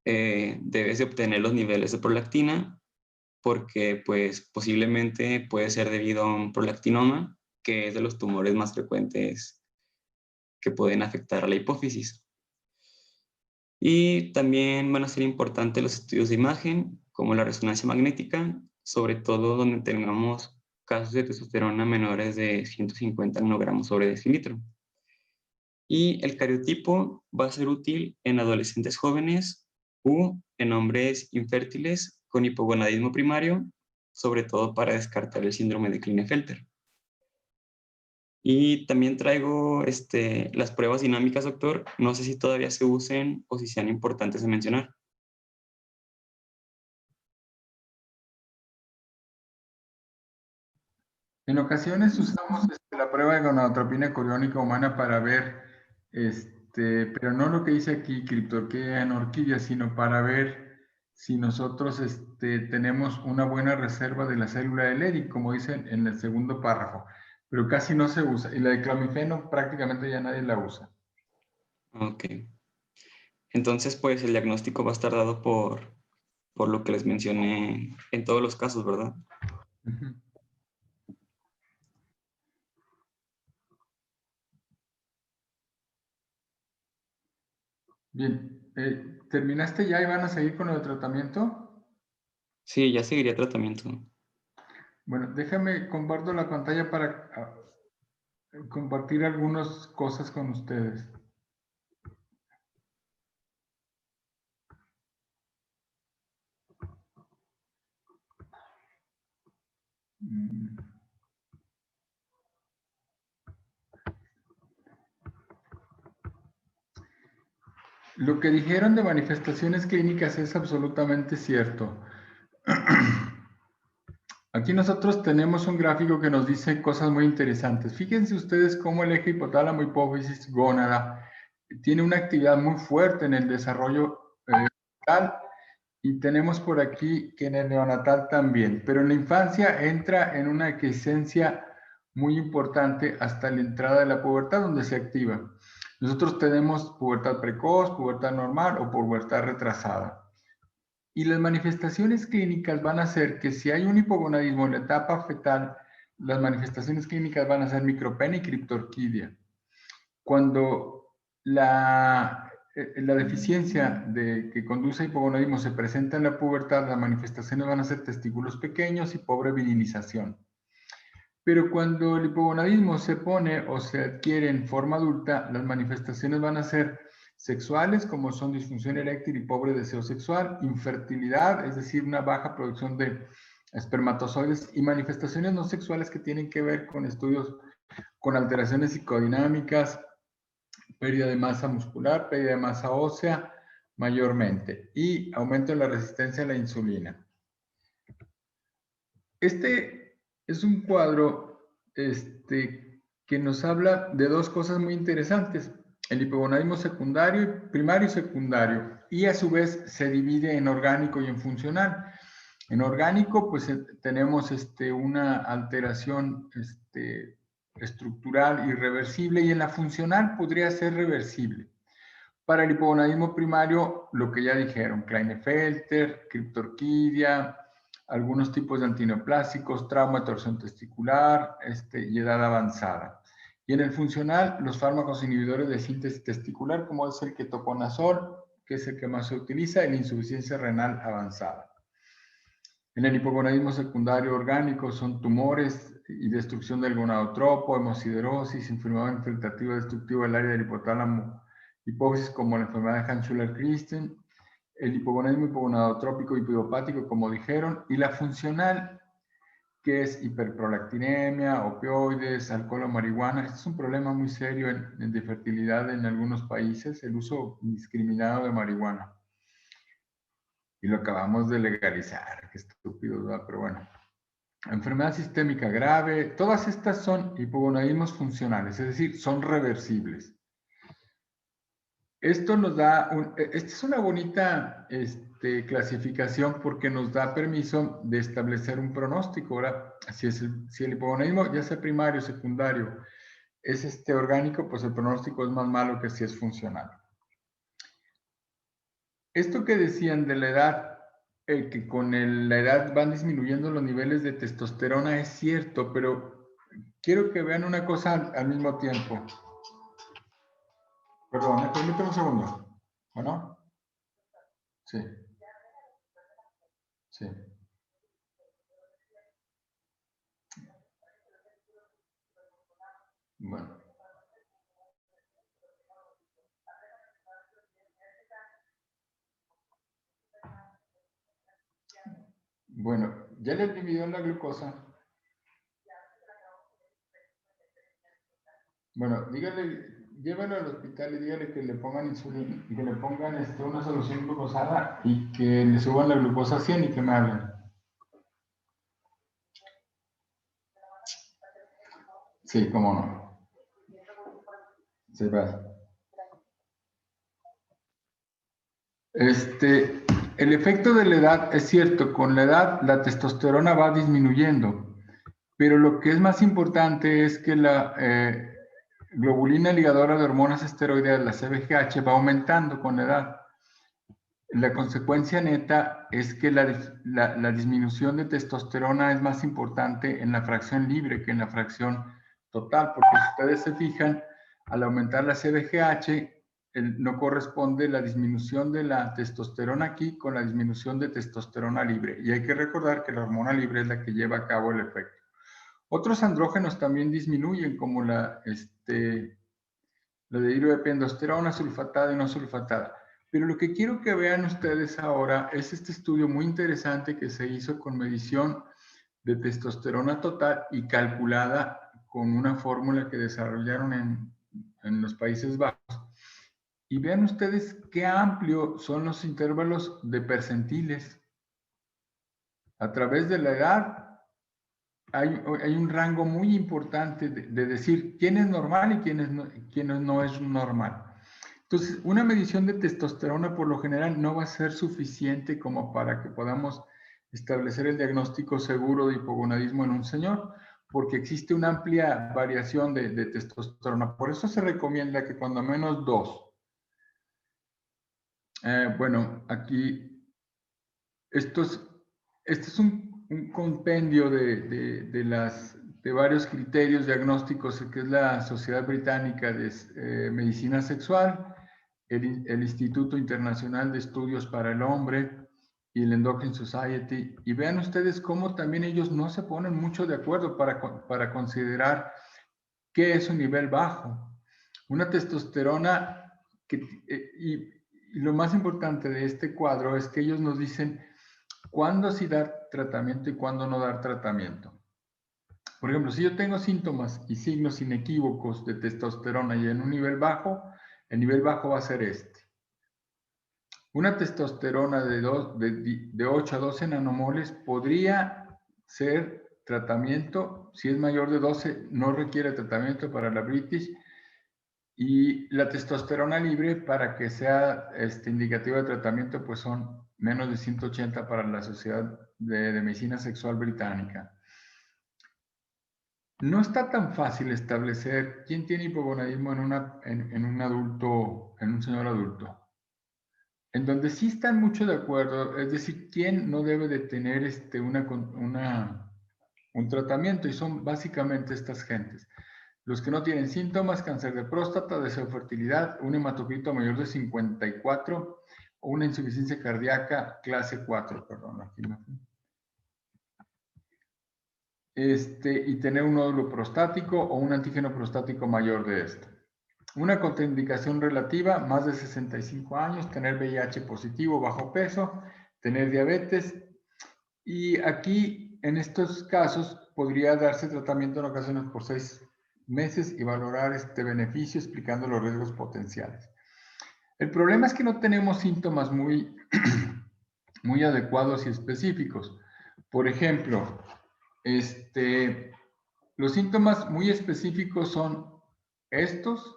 debes de obtener los niveles de prolactina porque pues posiblemente puede ser debido a un prolactinoma, que es de los tumores más frecuentes que pueden afectar a la hipófisis. Y también van a ser importantes los estudios de imagen, como la resonancia magnética, sobre todo donde tengamos casos de testosterona menores de 150 nanogramos sobre decilitro. Y el cariotipo va a ser útil en adolescentes jóvenes u en hombres infértiles con hipogonadismo primario, sobre todo para descartar el síndrome de Klinefelter. Y también traigo las pruebas dinámicas, doctor. No sé si todavía se usen o si sean importantes de mencionar. En ocasiones usamos la prueba de gonadotropina coriónica humana para ver, pero no lo que dice aquí, criptorquía en orquídea, sino para ver si nosotros tenemos una buena reserva de la célula de Leydig, como dicen en el segundo párrafo, pero casi no se usa. Y la de clomifeno prácticamente ya nadie la usa. Ok. Entonces, pues el diagnóstico va a estar dado por lo que les mencioné en todos los casos, ¿verdad? Ujú. Bien, ¿terminaste ya y van a seguir con el tratamiento? Sí, ya seguiría tratamiento. Bueno, déjame comparto la pantalla para compartir algunas cosas con ustedes. Mm. Lo que dijeron de manifestaciones clínicas es absolutamente cierto. Aquí nosotros tenemos un gráfico que nos dice cosas muy interesantes. Fíjense ustedes cómo el eje hipotálamo hipófisis gónada tiene una actividad muy fuerte en el desarrollo fetal y tenemos por aquí que en el neonatal también, pero en la infancia entra en una aquiescencia muy importante hasta la entrada de la pubertad donde se activa. Nosotros tenemos pubertad precoz, pubertad normal o pubertad retrasada. Y las manifestaciones clínicas van a ser que si hay un hipogonadismo en la etapa fetal, las manifestaciones clínicas van a ser micropenia y criptorquidia. Cuando la deficiencia que conduce a hipogonadismo se presenta en la pubertad, las manifestaciones van a ser testículos pequeños y pobre virilización. Pero cuando el hipogonadismo se pone o se adquiere en forma adulta, las manifestaciones van a ser sexuales, como son disfunción eréctil y pobre deseo sexual, infertilidad, es decir, una baja producción de espermatozoides, y manifestaciones no sexuales que tienen que ver con estudios con alteraciones psicodinámicas, pérdida de masa muscular, pérdida de masa ósea, mayormente, y aumento de la resistencia a la insulina. Este es un cuadro que nos habla de dos cosas muy interesantes, el hipogonadismo secundario, primario y secundario, y a su vez se divide en orgánico y en funcional. En orgánico, pues tenemos una alteración estructural irreversible, y en la funcional podría ser reversible. Para el hipogonadismo primario, lo que ya dijeron, Klinefelter, criptorquidia, algunos tipos de antineoplásicos, trauma de torsión testicular y edad avanzada. Y en el funcional, los fármacos inhibidores de síntesis testicular, como es el ketoconazol, que es el que más se utiliza, y la insuficiencia renal avanzada. En el hipogonadismo secundario orgánico son tumores y destrucción del gonadotropo, hemosiderosis, enfermedad infiltrativa destructiva del área del hipotálamo, hipófisis como la enfermedad de Hans-Schüller-Christen, el hipogonadismo hipogonadotrópico hipoidiopático, como dijeron, y la funcional, que es hiperprolactinemia, opioides, alcohol o marihuana. Este es un problema muy serio de fertilidad en algunos países, el uso indiscriminado de marihuana. Y lo acabamos de legalizar, qué estúpido, ¿verdad? Pero bueno. Enfermedad sistémica grave, todas estas son hipogonadismos funcionales, es decir, son reversibles. Esto nos da, esta es una bonita clasificación porque nos da permiso de establecer un pronóstico. Ahora, si el hipogonadismo, ya sea primario o secundario, es orgánico, pues el pronóstico es más malo que si es funcional. Esto que decían de la edad, que con la edad van disminuyendo los niveles de testosterona, es cierto, pero quiero que vean una cosa al mismo tiempo. Perdón, permítame un segundo. ¿Bueno? Sí. Sí. Bueno. Bueno, ya le dividió la glucosa. Bueno, dígale, llévalo al hospital y dígale que le pongan insulina, que le pongan una solución glucosada y que le suban la glucosa a 100 y que me hablen. Sí, cómo no. Se va. El efecto de la edad es cierto, con la edad la testosterona va disminuyendo, pero lo que es más importante es que la globulina ligadora de hormonas esteroideas, la CBGH, va aumentando con la edad. La consecuencia neta es que la disminución de testosterona es más importante en la fracción libre que en la fracción total, porque si ustedes se fijan, al aumentar la CBGH, no corresponde la disminución de la testosterona aquí con la disminución de testosterona libre. Y hay que recordar que la hormona libre es la que lleva a cabo el efecto. Otros andrógenos también disminuyen, como la de dihidroepiandrosterona sulfatada y no sulfatada. Pero lo que quiero que vean ustedes ahora es este estudio muy interesante que se hizo con medición de testosterona total y calculada con una fórmula que desarrollaron en los Países Bajos. Y vean ustedes qué amplio son los intervalos de percentiles. A través de la edad hay un rango muy importante de decir quién es normal y quién no es normal. Entonces, una medición de testosterona por lo general no va a ser suficiente como para que podamos establecer el diagnóstico seguro de hipogonadismo en un señor, porque existe una amplia variación de testosterona. Por eso se recomienda que cuando menos 2. Bueno, aquí, este es un compendio de varios criterios diagnósticos, que es la Sociedad Británica de Medicina Sexual, el Instituto Internacional de Estudios para el Hombre y el Endocrine Society. Y vean ustedes cómo también ellos no se ponen mucho de acuerdo para considerar qué es un nivel bajo. Una testosterona, y lo más importante de este cuadro es que ellos nos dicen cuándo sí dar tratamiento y cuándo no dar tratamiento. Por ejemplo, si yo tengo síntomas y signos inequívocos de testosterona y en un nivel bajo, el nivel bajo va a ser este. Una testosterona de 8 a 12 nanomoles podría ser tratamiento. Si es mayor de 12, no requiere tratamiento para la British. Y la testosterona libre, para que sea indicativa de tratamiento, pues son menos de 180 para la Sociedad de Medicina Sexual Británica. No está tan fácil establecer quién tiene hipogonadismo en un adulto, en un señor adulto. En donde sí están mucho de acuerdo, es decir, quién no debe de tener un tratamiento, y son básicamente estas gentes. Los que no tienen síntomas: cáncer de próstata, deseo de fertilidad, un hematocrito mayor de 54 o una insuficiencia cardíaca clase 4, perdón, aquí me fui. Y tener un nódulo prostático o un antígeno prostático mayor de esto. Una contraindicación relativa: más de 65 años, tener VIH positivo, bajo peso, tener diabetes. Y aquí, en estos casos, podría darse tratamiento en ocasiones por 6 meses y valorar este beneficio explicando los riesgos potenciales. El problema es que no tenemos síntomas muy, muy adecuados y específicos. Por ejemplo, los síntomas muy específicos son estos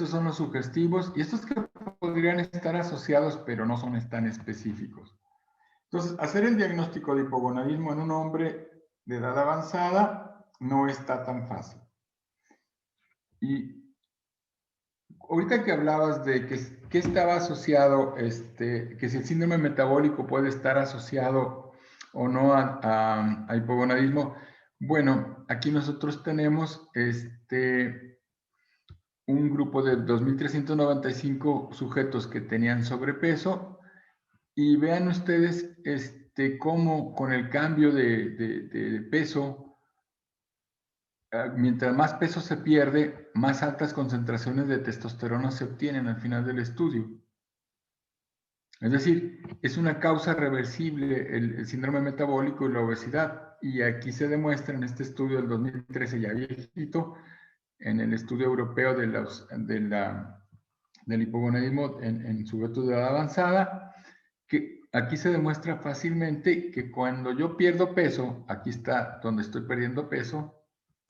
son los sugestivos, y estos que podrían estar asociados, pero no son tan específicos. Entonces, hacer el diagnóstico de hipogonadismo en un hombre de edad avanzada no está tan fácil. Y ahorita que hablabas de que estaba asociado, que si el síndrome metabólico puede estar asociado o no a hipogonadismo, bueno, aquí nosotros tenemos un grupo de 2.395 sujetos que tenían sobrepeso, y vean ustedes cómo con el cambio de peso, mientras más peso se pierde, más altas concentraciones de testosterona se obtienen al final del estudio. Es decir, es una causa reversible el síndrome metabólico y la obesidad. Y aquí se demuestra en este estudio del 2013, ya viejito, en el estudio europeo del hipogonadismo en sujetos de edad avanzada, que aquí se demuestra fácilmente que cuando yo pierdo peso, aquí está donde estoy perdiendo peso,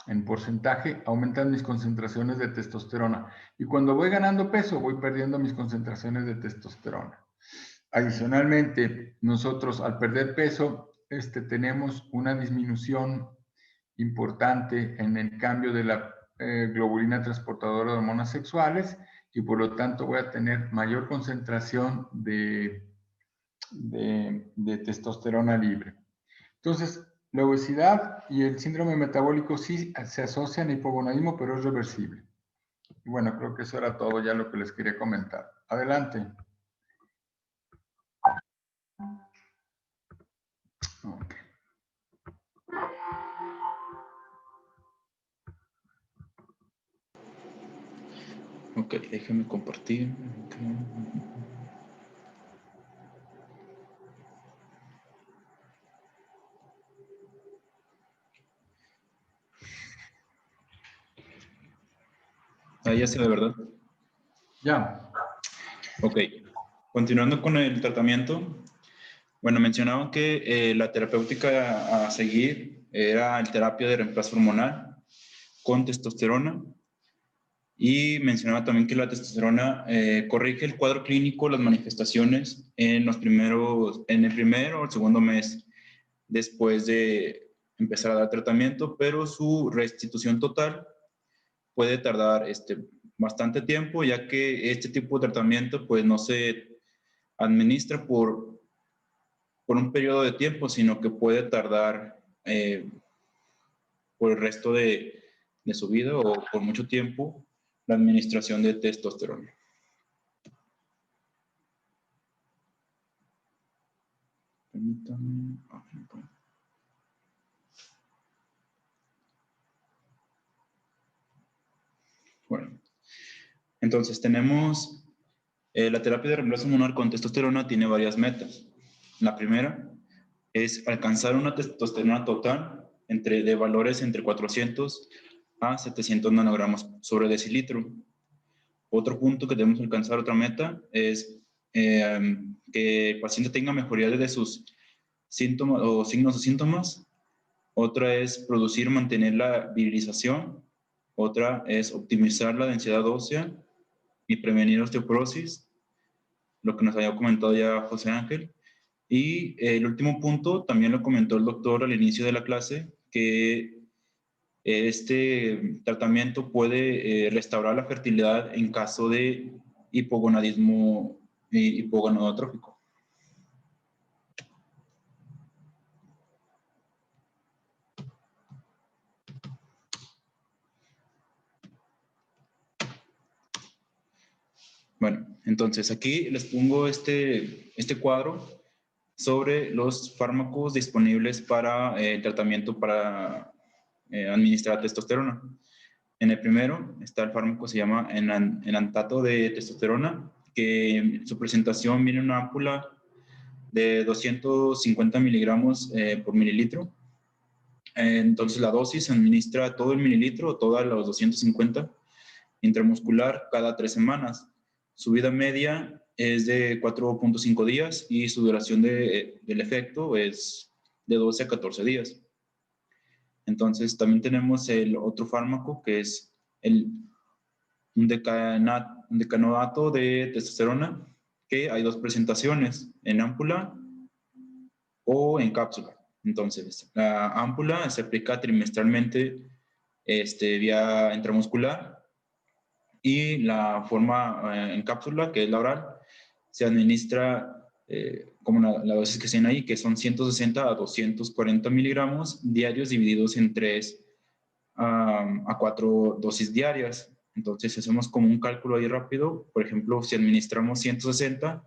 en porcentaje, aumentan mis concentraciones de testosterona. Y cuando voy ganando peso, voy perdiendo mis concentraciones de testosterona. Adicionalmente, nosotros al perder peso, tenemos una disminución importante en el cambio de la globulina transportadora de hormonas sexuales y por lo tanto voy a tener mayor concentración de testosterona libre. Entonces, la obesidad y el síndrome metabólico sí se asocian a hipogonadismo, pero es reversible. Y bueno, creo que eso era todo ya lo que les quería comentar. Adelante. Okay. Ok, déjame compartir. Ahí ya se ve, ¿verdad? Ya. Ok. Continuando con el tratamiento. Bueno, mencionaban que la terapéutica a seguir era la terapia de reemplazo hormonal con testosterona. Y mencionaba también que la testosterona corrige el cuadro clínico, las manifestaciones en el primero o el segundo mes después de empezar a dar tratamiento, pero su restitución total puede tardar bastante tiempo, ya que este tipo de tratamiento pues no se administra por un periodo de tiempo, sino que puede tardar por el resto de su vida o por mucho tiempo la administración de testosterona. Permítame. Bueno, entonces tenemos la terapia de reemplazo hormonal con testosterona tiene varias metas. La primera es alcanzar una testosterona total de valores entre 400 a 700 nanogramos sobre decilitro. Otro punto que debemos alcanzar, otra meta, es que el paciente tenga mejoría de sus síntomas o signos o síntomas. Otra es producir, mantener la virilización. Otra es optimizar la densidad ósea y prevenir osteoporosis, lo que nos había comentado ya José Ángel. Y el último punto, también lo comentó el doctor al inicio de la clase, que este tratamiento puede restaurar la fertilidad en caso de hipogonadismo hipogonadotrófico. Bueno, entonces aquí les pongo este cuadro sobre los fármacos disponibles para el tratamiento para administrar testosterona. En el primero está el fármaco, se llama enantato de testosterona, que su presentación viene en una ámpula de 250 miligramos por mililitro. Entonces la dosis se administra todo el mililitro, todos los 250 intramuscular cada 3 semanas. Su vida media es de 4.5 días y su duración del efecto es de 12 a 14 días. Entonces también tenemos el otro fármaco que es un decanoato de testosterona, que hay dos presentaciones, en ámpula o en cápsula. Entonces, la ámpula se aplica trimestralmente vía intramuscular y la forma en cápsula, que es la oral, se administra como la dosis que tienen ahí, que son 160 a 240 miligramos diarios divididos en 3 a 4 dosis diarias. Entonces, si hacemos como un cálculo ahí rápido, por ejemplo, si administramos 160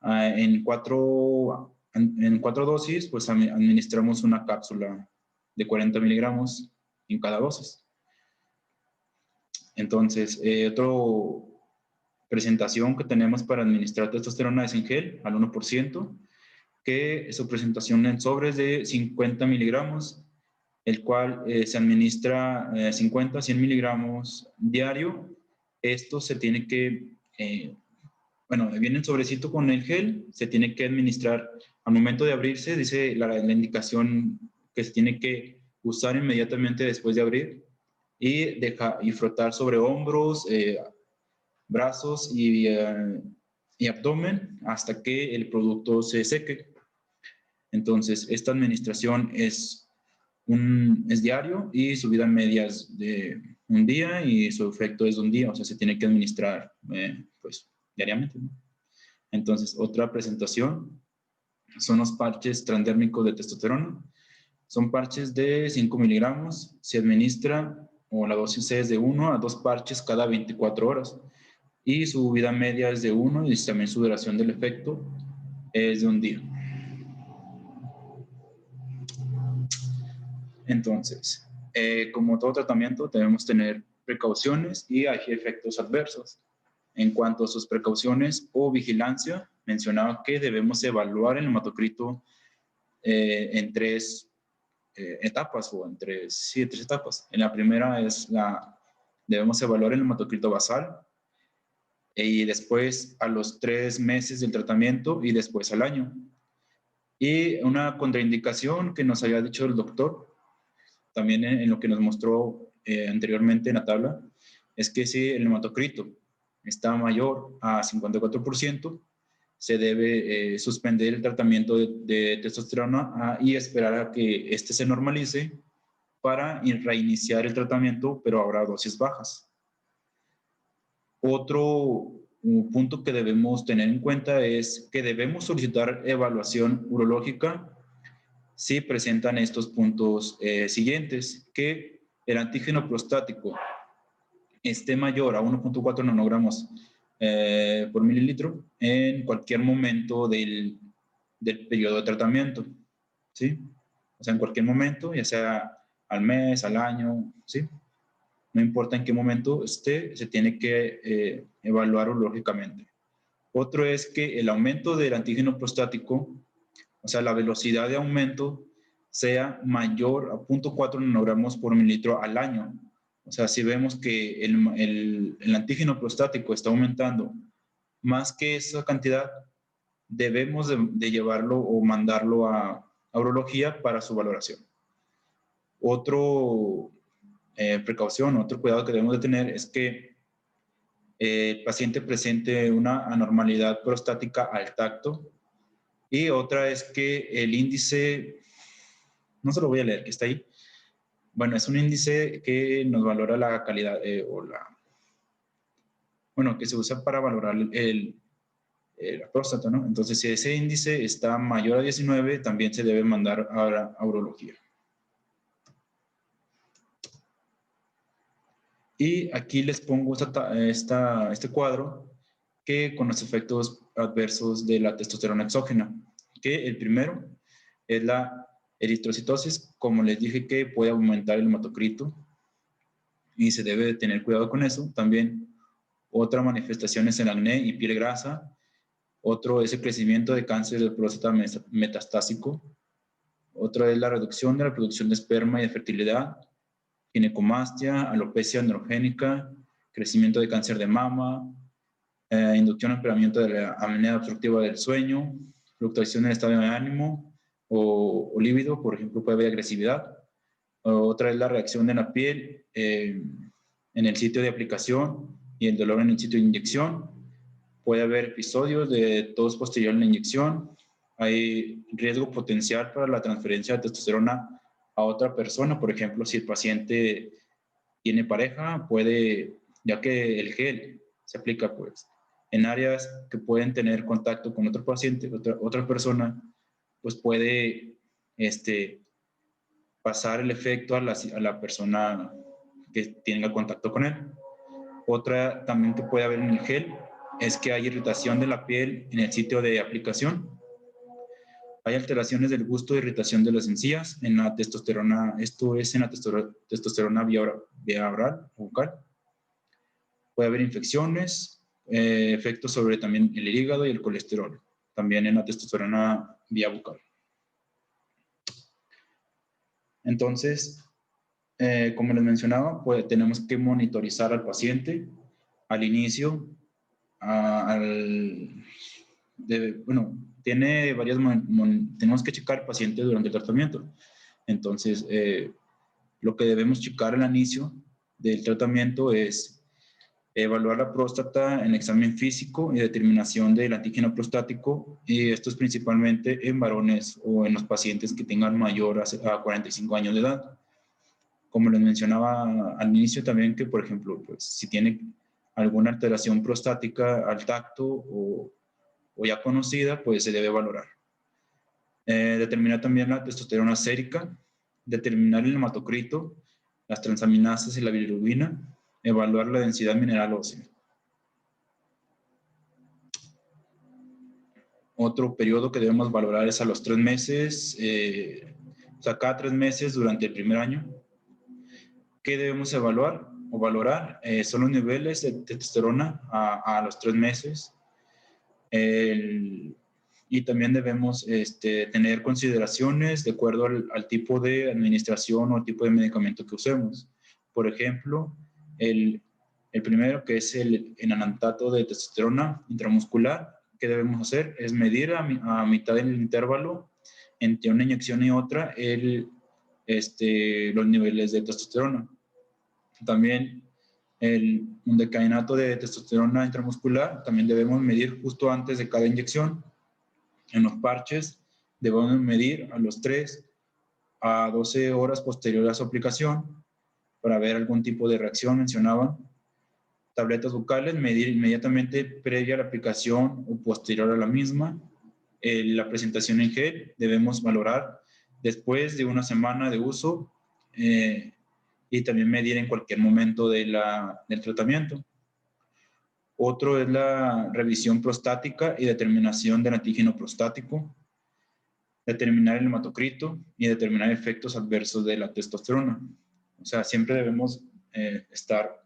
en 4 dosis, pues administramos una cápsula de 40 miligramos en cada dosis. Entonces, presentación que tenemos para administrar testosterona es en gel al 1%, que su presentación en sobres de 50 miligramos, el cual se administra 50 a 100 miligramos diario. Esto se tiene que, bueno, viene en sobrecito con el gel, se tiene que administrar al momento de abrirse, dice la indicación que se tiene que usar inmediatamente después de abrir y frotar sobre hombros, brazos y abdomen hasta que el producto se seque. Entonces, esta administración es diario y su vida media es de un día y su efecto es de un día, o sea, se tiene que administrar pues diariamente, ¿no? Entonces, otra presentación son los parches transdérmicos de testosterona. Son parches de 5 miligramos, se administra, o la dosis es de 1 a 2 parches cada 24 horas y su vida media es de 1 y también su duración del efecto es de un día. Entonces, como todo tratamiento, debemos tener precauciones y hay efectos adversos. En cuanto a sus precauciones o vigilancia, mencionaba que debemos evaluar el hematocrito en 3 etapas o en tres etapas. En la primera debemos evaluar el hematocrito basal y después a los 3 meses del tratamiento y después al año. Y una contraindicación que nos había dicho el doctor, también en lo que nos mostró anteriormente en la tabla, es que si el hematocrito está mayor a 54%, se debe suspender el tratamiento de testosterona y esperar a que este se normalice para reiniciar el tratamiento, pero ahora a dosis bajas. Otro punto que debemos tener en cuenta es que debemos solicitar evaluación urológica si presentan estos puntos siguientes, que el antígeno prostático esté mayor a 1.4 nanogramos por mililitro en cualquier momento del periodo de tratamiento, ¿sí? O sea, en cualquier momento, ya sea al mes, al año, ¿sí? No importa en qué momento esté, se tiene que evaluar urológicamente. Otro es que el aumento del antígeno prostático, o sea, la velocidad de aumento sea mayor a 0.4 nanogramos por mililitro al año. O sea, si vemos que el antígeno prostático está aumentando más que esa cantidad, debemos de llevarlo o mandarlo a urología para su valoración. Otro precaución, otro cuidado que debemos de tener es que el paciente presente una anormalidad prostática al tacto. Y otra es que el índice, no se lo voy a leer, que está ahí. Bueno, es un índice que nos valora la calidad bueno, que se usa para valorar la próstata, ¿no? Entonces, si ese índice está mayor a 19, también se debe mandar a urología. Y aquí les pongo este cuadro que con los efectos adversos de la testosterona exógena, que el primero es la eritrocitosis, como les dije que puede aumentar el hematocrito y se debe de tener cuidado con eso. También otra manifestación es el acné y piel grasa. Otro es el crecimiento de cáncer de próstata metastásico. Otro es la reducción de la producción de esperma y de fertilidad, ginecomastia, alopecia androgénica, crecimiento de cáncer de mama, inducción al empeoramiento de la apnea obstructiva del sueño, fluctuación del estado de ánimo o líbido, por ejemplo, puede haber agresividad. Otra es la reacción de la piel en el sitio de aplicación y el dolor en el sitio de inyección. Puede haber episodios de tos posterior a la inyección. Hay riesgo potencial para la transferencia de testosterona a otra persona. Por ejemplo, si el paciente tiene pareja, puede, ya que el gel se aplica pues en áreas que pueden tener contacto con otro paciente, otra persona, pues puede pasar el efecto a la persona que tenga contacto con él. Otra también que puede haber en el gel es que hay irritación de la piel en el sitio de aplicación. Hay alteraciones del gusto e irritación de las encías en la testosterona. Esto es en la testosterona vía oral o bucal. Puede haber infecciones, efectos sobre también el hígado y el colesterol, también en la testosterona vía bucal. Entonces, como les mencionaba, pues tenemos que monitorizar al paciente al inicio, bueno, tiene varias, tenemos que checar al paciente durante el tratamiento. Entonces, lo que debemos checar al inicio del tratamiento es evaluar la próstata en examen físico y determinación del antígeno prostático, y esto es principalmente en varones o en los pacientes que tengan mayor a 45 años de edad. Como les mencionaba al inicio también, que por ejemplo, pues, si tiene alguna alteración prostática al tacto o ya conocida, pues se debe valorar. Determinar también la testosterona sérica, determinar el hematocrito, las transaminasas y la bilirrubina, evaluar la densidad mineral ósea. Otro periodo que debemos valorar es a los 3 meses, o sea, cada 3 meses durante el primer año. ¿Qué debemos evaluar o valorar? Son los niveles de testosterona a los 3 meses. Y también debemos tener consideraciones de acuerdo al tipo de administración o tipo de medicamento que usemos. Por ejemplo, el primero, que es el enantato de testosterona intramuscular, que debemos hacer es medir a mitad del intervalo entre una inyección y otra los niveles de testosterona. También un decadenato de testosterona intramuscular también debemos medir justo antes de cada inyección. En los parches debemos medir a los 3 a 12 horas posterior a su aplicación para ver algún tipo de reacción, mencionaban. Tabletas bucales, medir inmediatamente previa a la aplicación o posterior a la misma. La presentación en gel debemos valorar después de una semana de uso, y también medir en cualquier momento del tratamiento. Otro es la revisión prostática y determinación del antígeno prostático, determinar el hematocrito y determinar efectos adversos de la testosterona. O sea, siempre debemos estar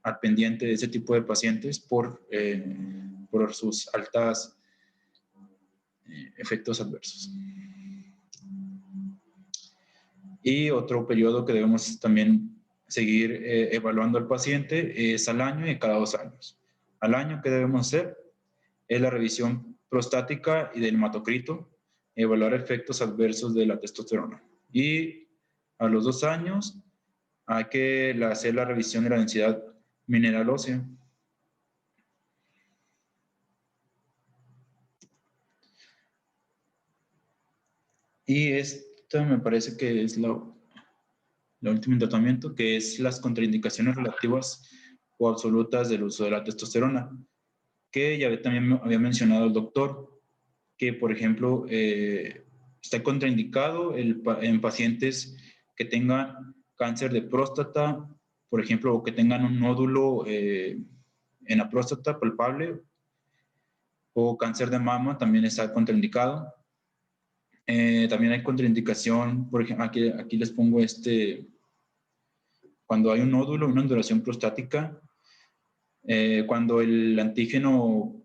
al pendiente de ese tipo de pacientes por sus altas efectos adversos. Y otro periodo que debemos también seguir evaluando al paciente es al año y cada 2 años. Al año, ¿qué debemos hacer? Es la revisión prostática y del hematocrito, evaluar efectos adversos de la testosterona. Y a los 2 años hay que hacer la revisión de la densidad mineral ósea. Y esta me parece que es la última en tratamiento, que es las contraindicaciones relativas o absolutas del uso de la testosterona, que ya también había mencionado el doctor, que por ejemplo está contraindicado en pacientes que tengan cáncer de próstata, por ejemplo, o que tengan un nódulo en la próstata palpable, o cáncer de mama también está contraindicado. También hay contraindicación, por ejemplo, aquí les pongo cuando hay un nódulo, una ondulación prostática, cuando el antígeno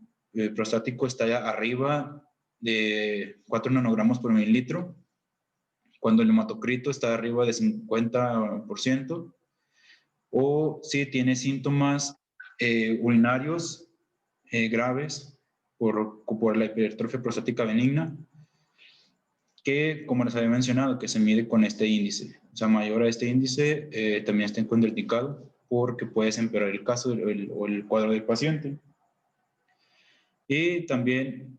prostático está arriba de 4 nanogramos por mililitro, cuando el hematocrito está arriba de 50%, o si tiene síntomas urinarios graves por la hipertrofia prostática benigna, que, como les había mencionado, que se mide con este índice. O sea, mayor a este índice también está contraindicado porque puedes empeorar el caso o el cuadro del paciente. Y también,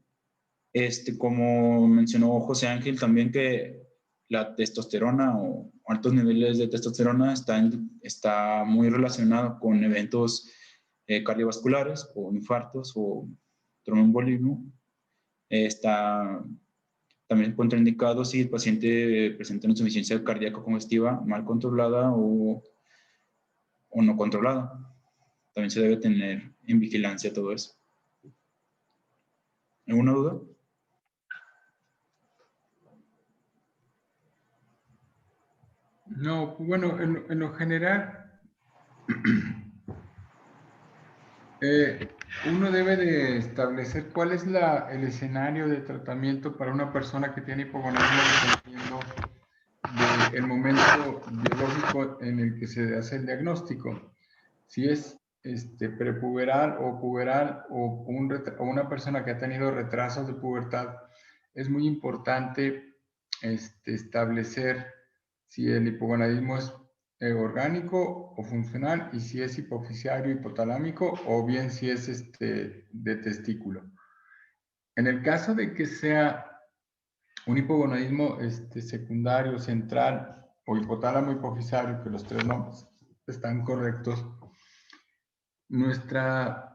como mencionó José Ángel, también que la testosterona o altos niveles de testosterona está muy relacionado con eventos cardiovasculares o infartos o tromboembolismo. Está también contraindicado si el paciente presenta una insuficiencia cardíaca congestiva mal controlada o no controlada. También se debe tener en vigilancia todo eso. ¿Alguna duda? No, bueno, en lo general, Uno debe de establecer cuál es el escenario de tratamiento para una persona que tiene hipogonadismo dependiendo del momento biológico en el que se hace el diagnóstico. Si es prepuberal o puberal o una persona que ha tenido retrasos de pubertad, es muy importante establecer si el hipogonadismo es orgánico o funcional y si es hipofisiario, hipotalámico o bien si es de testículo. En el caso de que sea un hipogonadismo secundario, central o hipotálamo hipofisario, que los tres nombres están correctos, nuestro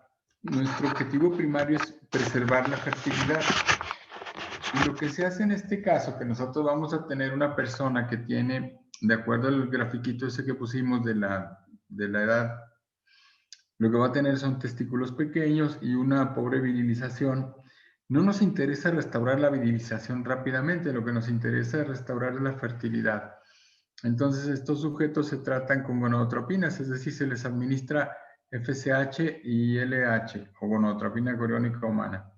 objetivo primario es preservar la fertilidad. Y lo que se hace en este caso, que nosotros vamos a tener una persona que tiene, de acuerdo al grafiquito ese que pusimos de la edad, lo que va a tener son testículos pequeños y una pobre virilización. No nos interesa restaurar la virilización rápidamente, lo que nos interesa es restaurar la fertilidad. Entonces, estos sujetos se tratan con gonadotropinas, es decir, se les administra FSH y LH, o gonadotropina coriónica humana.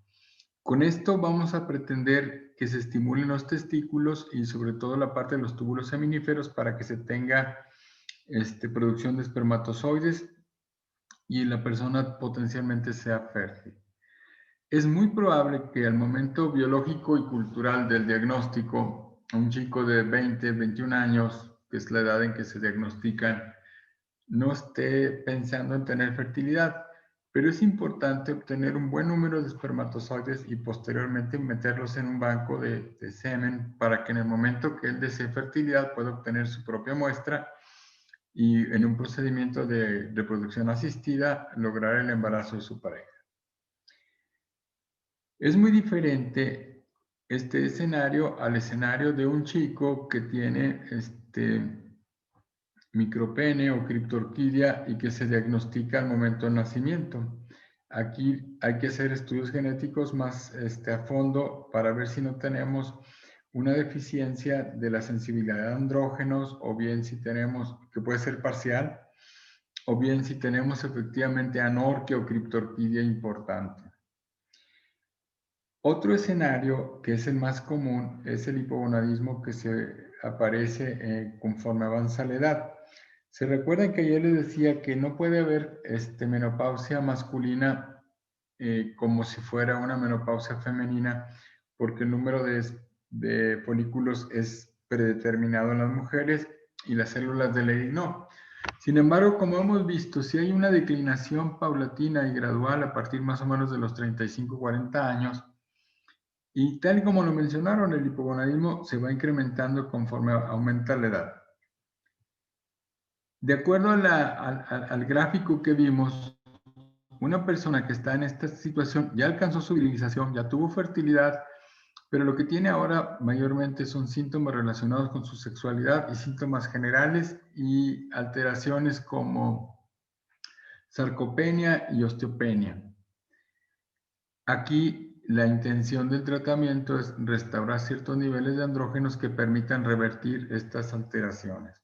Con esto vamos a pretender que se estimulen los testículos y sobre todo la parte de los túbulos seminíferos para que se tenga producción de espermatozoides y la persona potencialmente sea fértil. Es muy probable que al momento biológico y cultural del diagnóstico, un chico de 20, 21 años, que es la edad en que se diagnostican, no esté pensando en tener fertilidad, pero es importante obtener un buen número de espermatozoides y posteriormente meterlos en un banco de semen para que en el momento que él desee fertilidad pueda obtener su propia muestra y en un procedimiento de reproducción asistida lograr el embarazo de su pareja. Es muy diferente este escenario al escenario de un chico que tiene micropene o criptorquidia y que se diagnostica al momento del nacimiento. Aquí hay que hacer estudios genéticos más a fondo para ver si no tenemos una deficiencia de la sensibilidad de andrógenos o bien si tenemos, que puede ser parcial, o bien si tenemos efectivamente anorquia o criptorquidia importante. Otro escenario que es el más común es el hipogonadismo que se aparece conforme avanza la edad. Se recuerdan que ayer les decía que no puede haber menopausia masculina como si fuera una menopausia femenina porque el número de folículos es predeterminado en las mujeres y las células de Leydig no. Sin embargo, como hemos visto, si hay una declinación paulatina y gradual a partir más o menos de los 35-40 años, y tal como lo mencionaron, el hipogonadismo se va incrementando conforme aumenta la edad. De acuerdo al gráfico que vimos, una persona que está en esta situación ya alcanzó su virilización, ya tuvo fertilidad, pero lo que tiene ahora mayormente son síntomas relacionados con su sexualidad y síntomas generales y alteraciones como sarcopenia y osteopenia. Aquí la intención del tratamiento es restaurar ciertos niveles de andrógenos que permitan revertir estas alteraciones.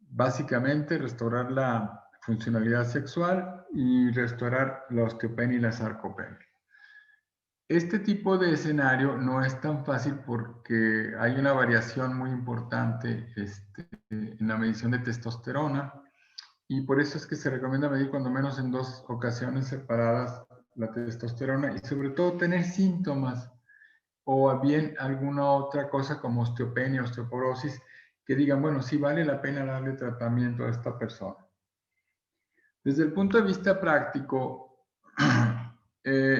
Básicamente, restaurar la funcionalidad sexual y restaurar la osteopenia y la sarcopenia. Este tipo de escenario no es tan fácil porque hay una variación muy importante en la medición de testosterona y por eso es que se recomienda medir cuando menos en 2 ocasiones separadas la testosterona y sobre todo tener síntomas o bien alguna otra cosa como osteopenia, osteoporosis, que digan, bueno, sí vale la pena darle tratamiento a esta persona. Desde el punto de vista práctico,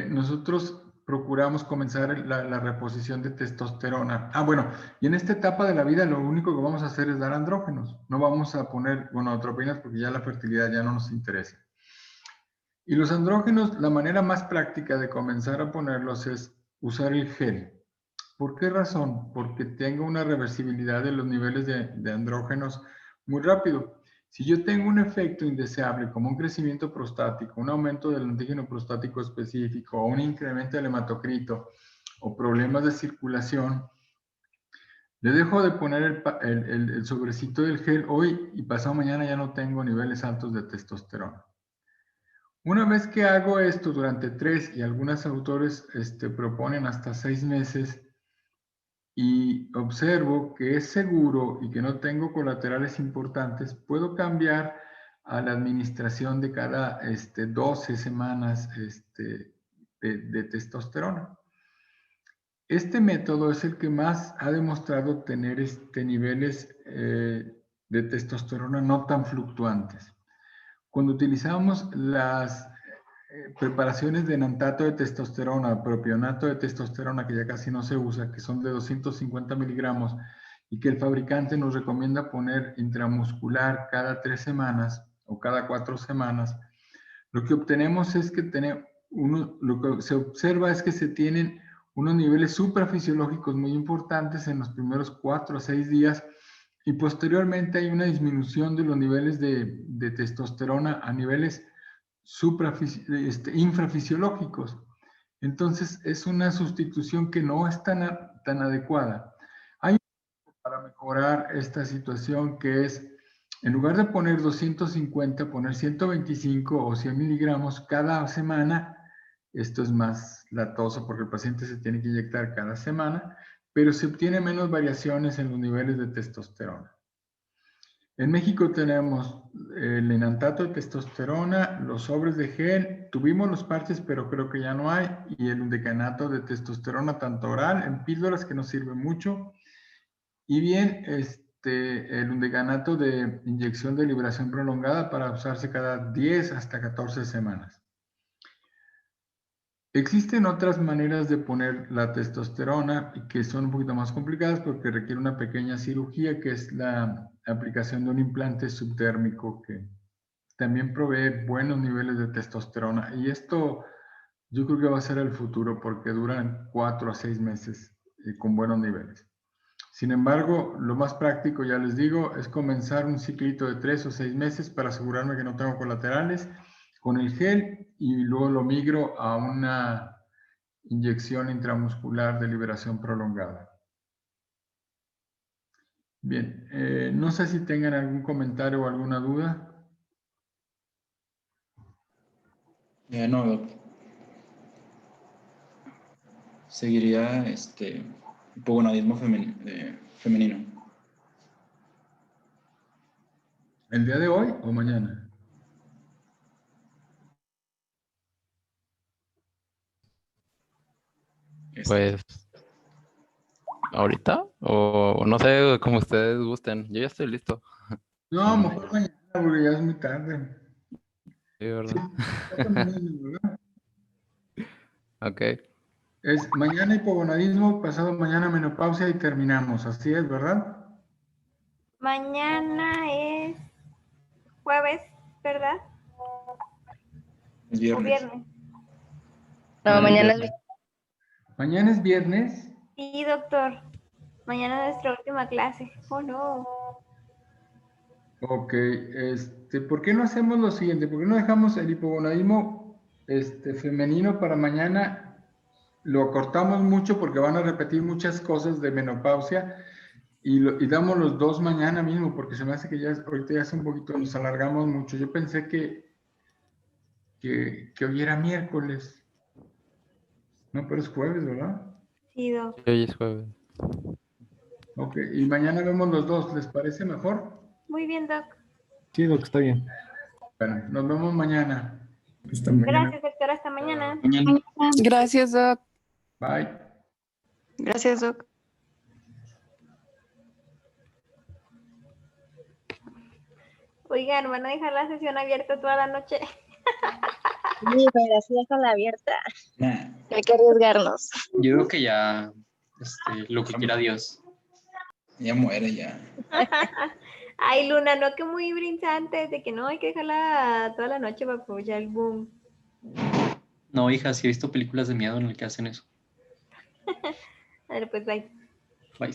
nosotros procuramos comenzar la reposición de testosterona. Bueno, y en esta etapa de la vida lo único que vamos a hacer es dar andrógenos. No vamos a poner gonadotropinas porque ya la fertilidad ya no nos interesa. Y los andrógenos, la manera más práctica de comenzar a ponerlos es usar el gel. ¿Por qué razón? Porque tengo una reversibilidad de los niveles de andrógenos muy rápido. Si yo tengo un efecto indeseable como un crecimiento prostático, un aumento del antígeno prostático específico o un incremento del hematocrito o problemas de circulación, le dejo de poner el sobrecito del gel hoy y pasado mañana ya no tengo niveles altos de testosterona. Una vez que hago esto durante 3 y algunos autores proponen hasta 6 meses y observo que es seguro y que no tengo colaterales importantes, puedo cambiar a la administración de cada 12 semanas de testosterona. Este método es el que más ha demostrado tener niveles de testosterona no tan fluctuantes. Cuando utilizamos las preparaciones de enantato de testosterona, propionato de testosterona, que ya casi no se usa, que son de 250 miligramos, y que el fabricante nos recomienda poner intramuscular cada 3 semanas o cada 4 semanas, lo que obtenemos es que lo que se observa es que se tienen unos niveles suprafisiológicos muy importantes en los primeros 4 a 6 días y posteriormente hay una disminución de los niveles de testosterona a niveles infrafisiológicos. Entonces es una sustitución que no es tan adecuada. Hay para mejorar esta situación que es, en lugar de poner 250, poner 125 o 100 miligramos cada semana. Esto es más latoso porque el paciente se tiene que inyectar cada semana, pero se obtiene menos variaciones en los niveles de testosterona. En México tenemos el enantato de testosterona, los sobres de gel, tuvimos los parches, pero creo que ya no hay, y el undecanato de testosterona, tanto oral, en píldoras, que nos sirve mucho, y bien, el undecanato de inyección de liberación prolongada para usarse cada 10 hasta 14 semanas. Existen otras maneras de poner la testosterona que son un poquito más complicadas porque requiere una pequeña cirugía, que es la aplicación de un implante subdérmico que también provee buenos niveles de testosterona. Y esto yo creo que va a ser el futuro porque duran 4 a 6 meses con buenos niveles. Sin embargo, lo más práctico, ya les digo, es comenzar un ciclito de 3 o 6 meses para asegurarme que no tengo colaterales con el gel y luego lo migro a una inyección intramuscular de liberación prolongada. Bien, no sé si tengan algún comentario o alguna duda. No, doc. Seguiría hipogonadismo femenino. ¿El día de hoy o mañana? Pues, ¿ahorita? O no sé, como ustedes gusten. Yo ya estoy listo. No, mejor mañana porque ya es muy tarde. Sí, ¿verdad? ¿Verdad? Ok. Es mañana hipogonadismo, pasado mañana menopausia y terminamos. Así es, ¿verdad? Mañana es jueves, ¿verdad? Es O viernes. viernes. No, mañana es Mañana es viernes. Sí, doctor. Mañana es nuestra última clase. Oh, no. Ok, ¿por qué no hacemos lo siguiente? ¿Por qué no dejamos el hipogonadismo femenino para mañana? Lo cortamos mucho porque van a repetir muchas cosas de menopausia y damos los dos mañana mismo porque se me hace que ya ahorita ya es un poquito, nos alargamos mucho. Yo pensé que hoy era miércoles. No, pero es jueves, ¿verdad? Sí, doc. Hoy es jueves. Ok, y mañana vemos los dos, ¿les parece mejor? Muy bien, doc. Sí, Doc, está bien. Bueno, nos vemos mañana. Hasta mañana. Gracias, doctor. Hasta mañana. Mañana. Gracias, Doc. Bye. Gracias, Doc. Oigan, ¿van a dejar la sesión abierta toda la noche? Sí, pero así déjala abierta. Nah, Hay que arriesgarnos. Yo creo que ya, lo que quiera Dios. ya muere ya. Ay, Luna, no, que muy brinzante, de que no, hay que dejarla toda la noche para aprovechar el boom. No, hija, sí he visto películas de miedo en las que hacen eso. Bueno, pues bye. Bye.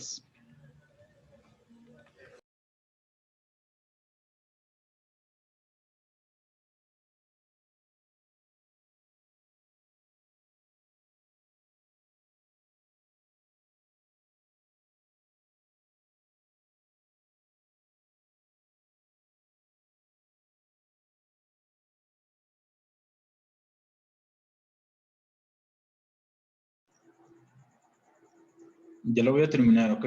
Ya lo voy a terminar, ¿ok?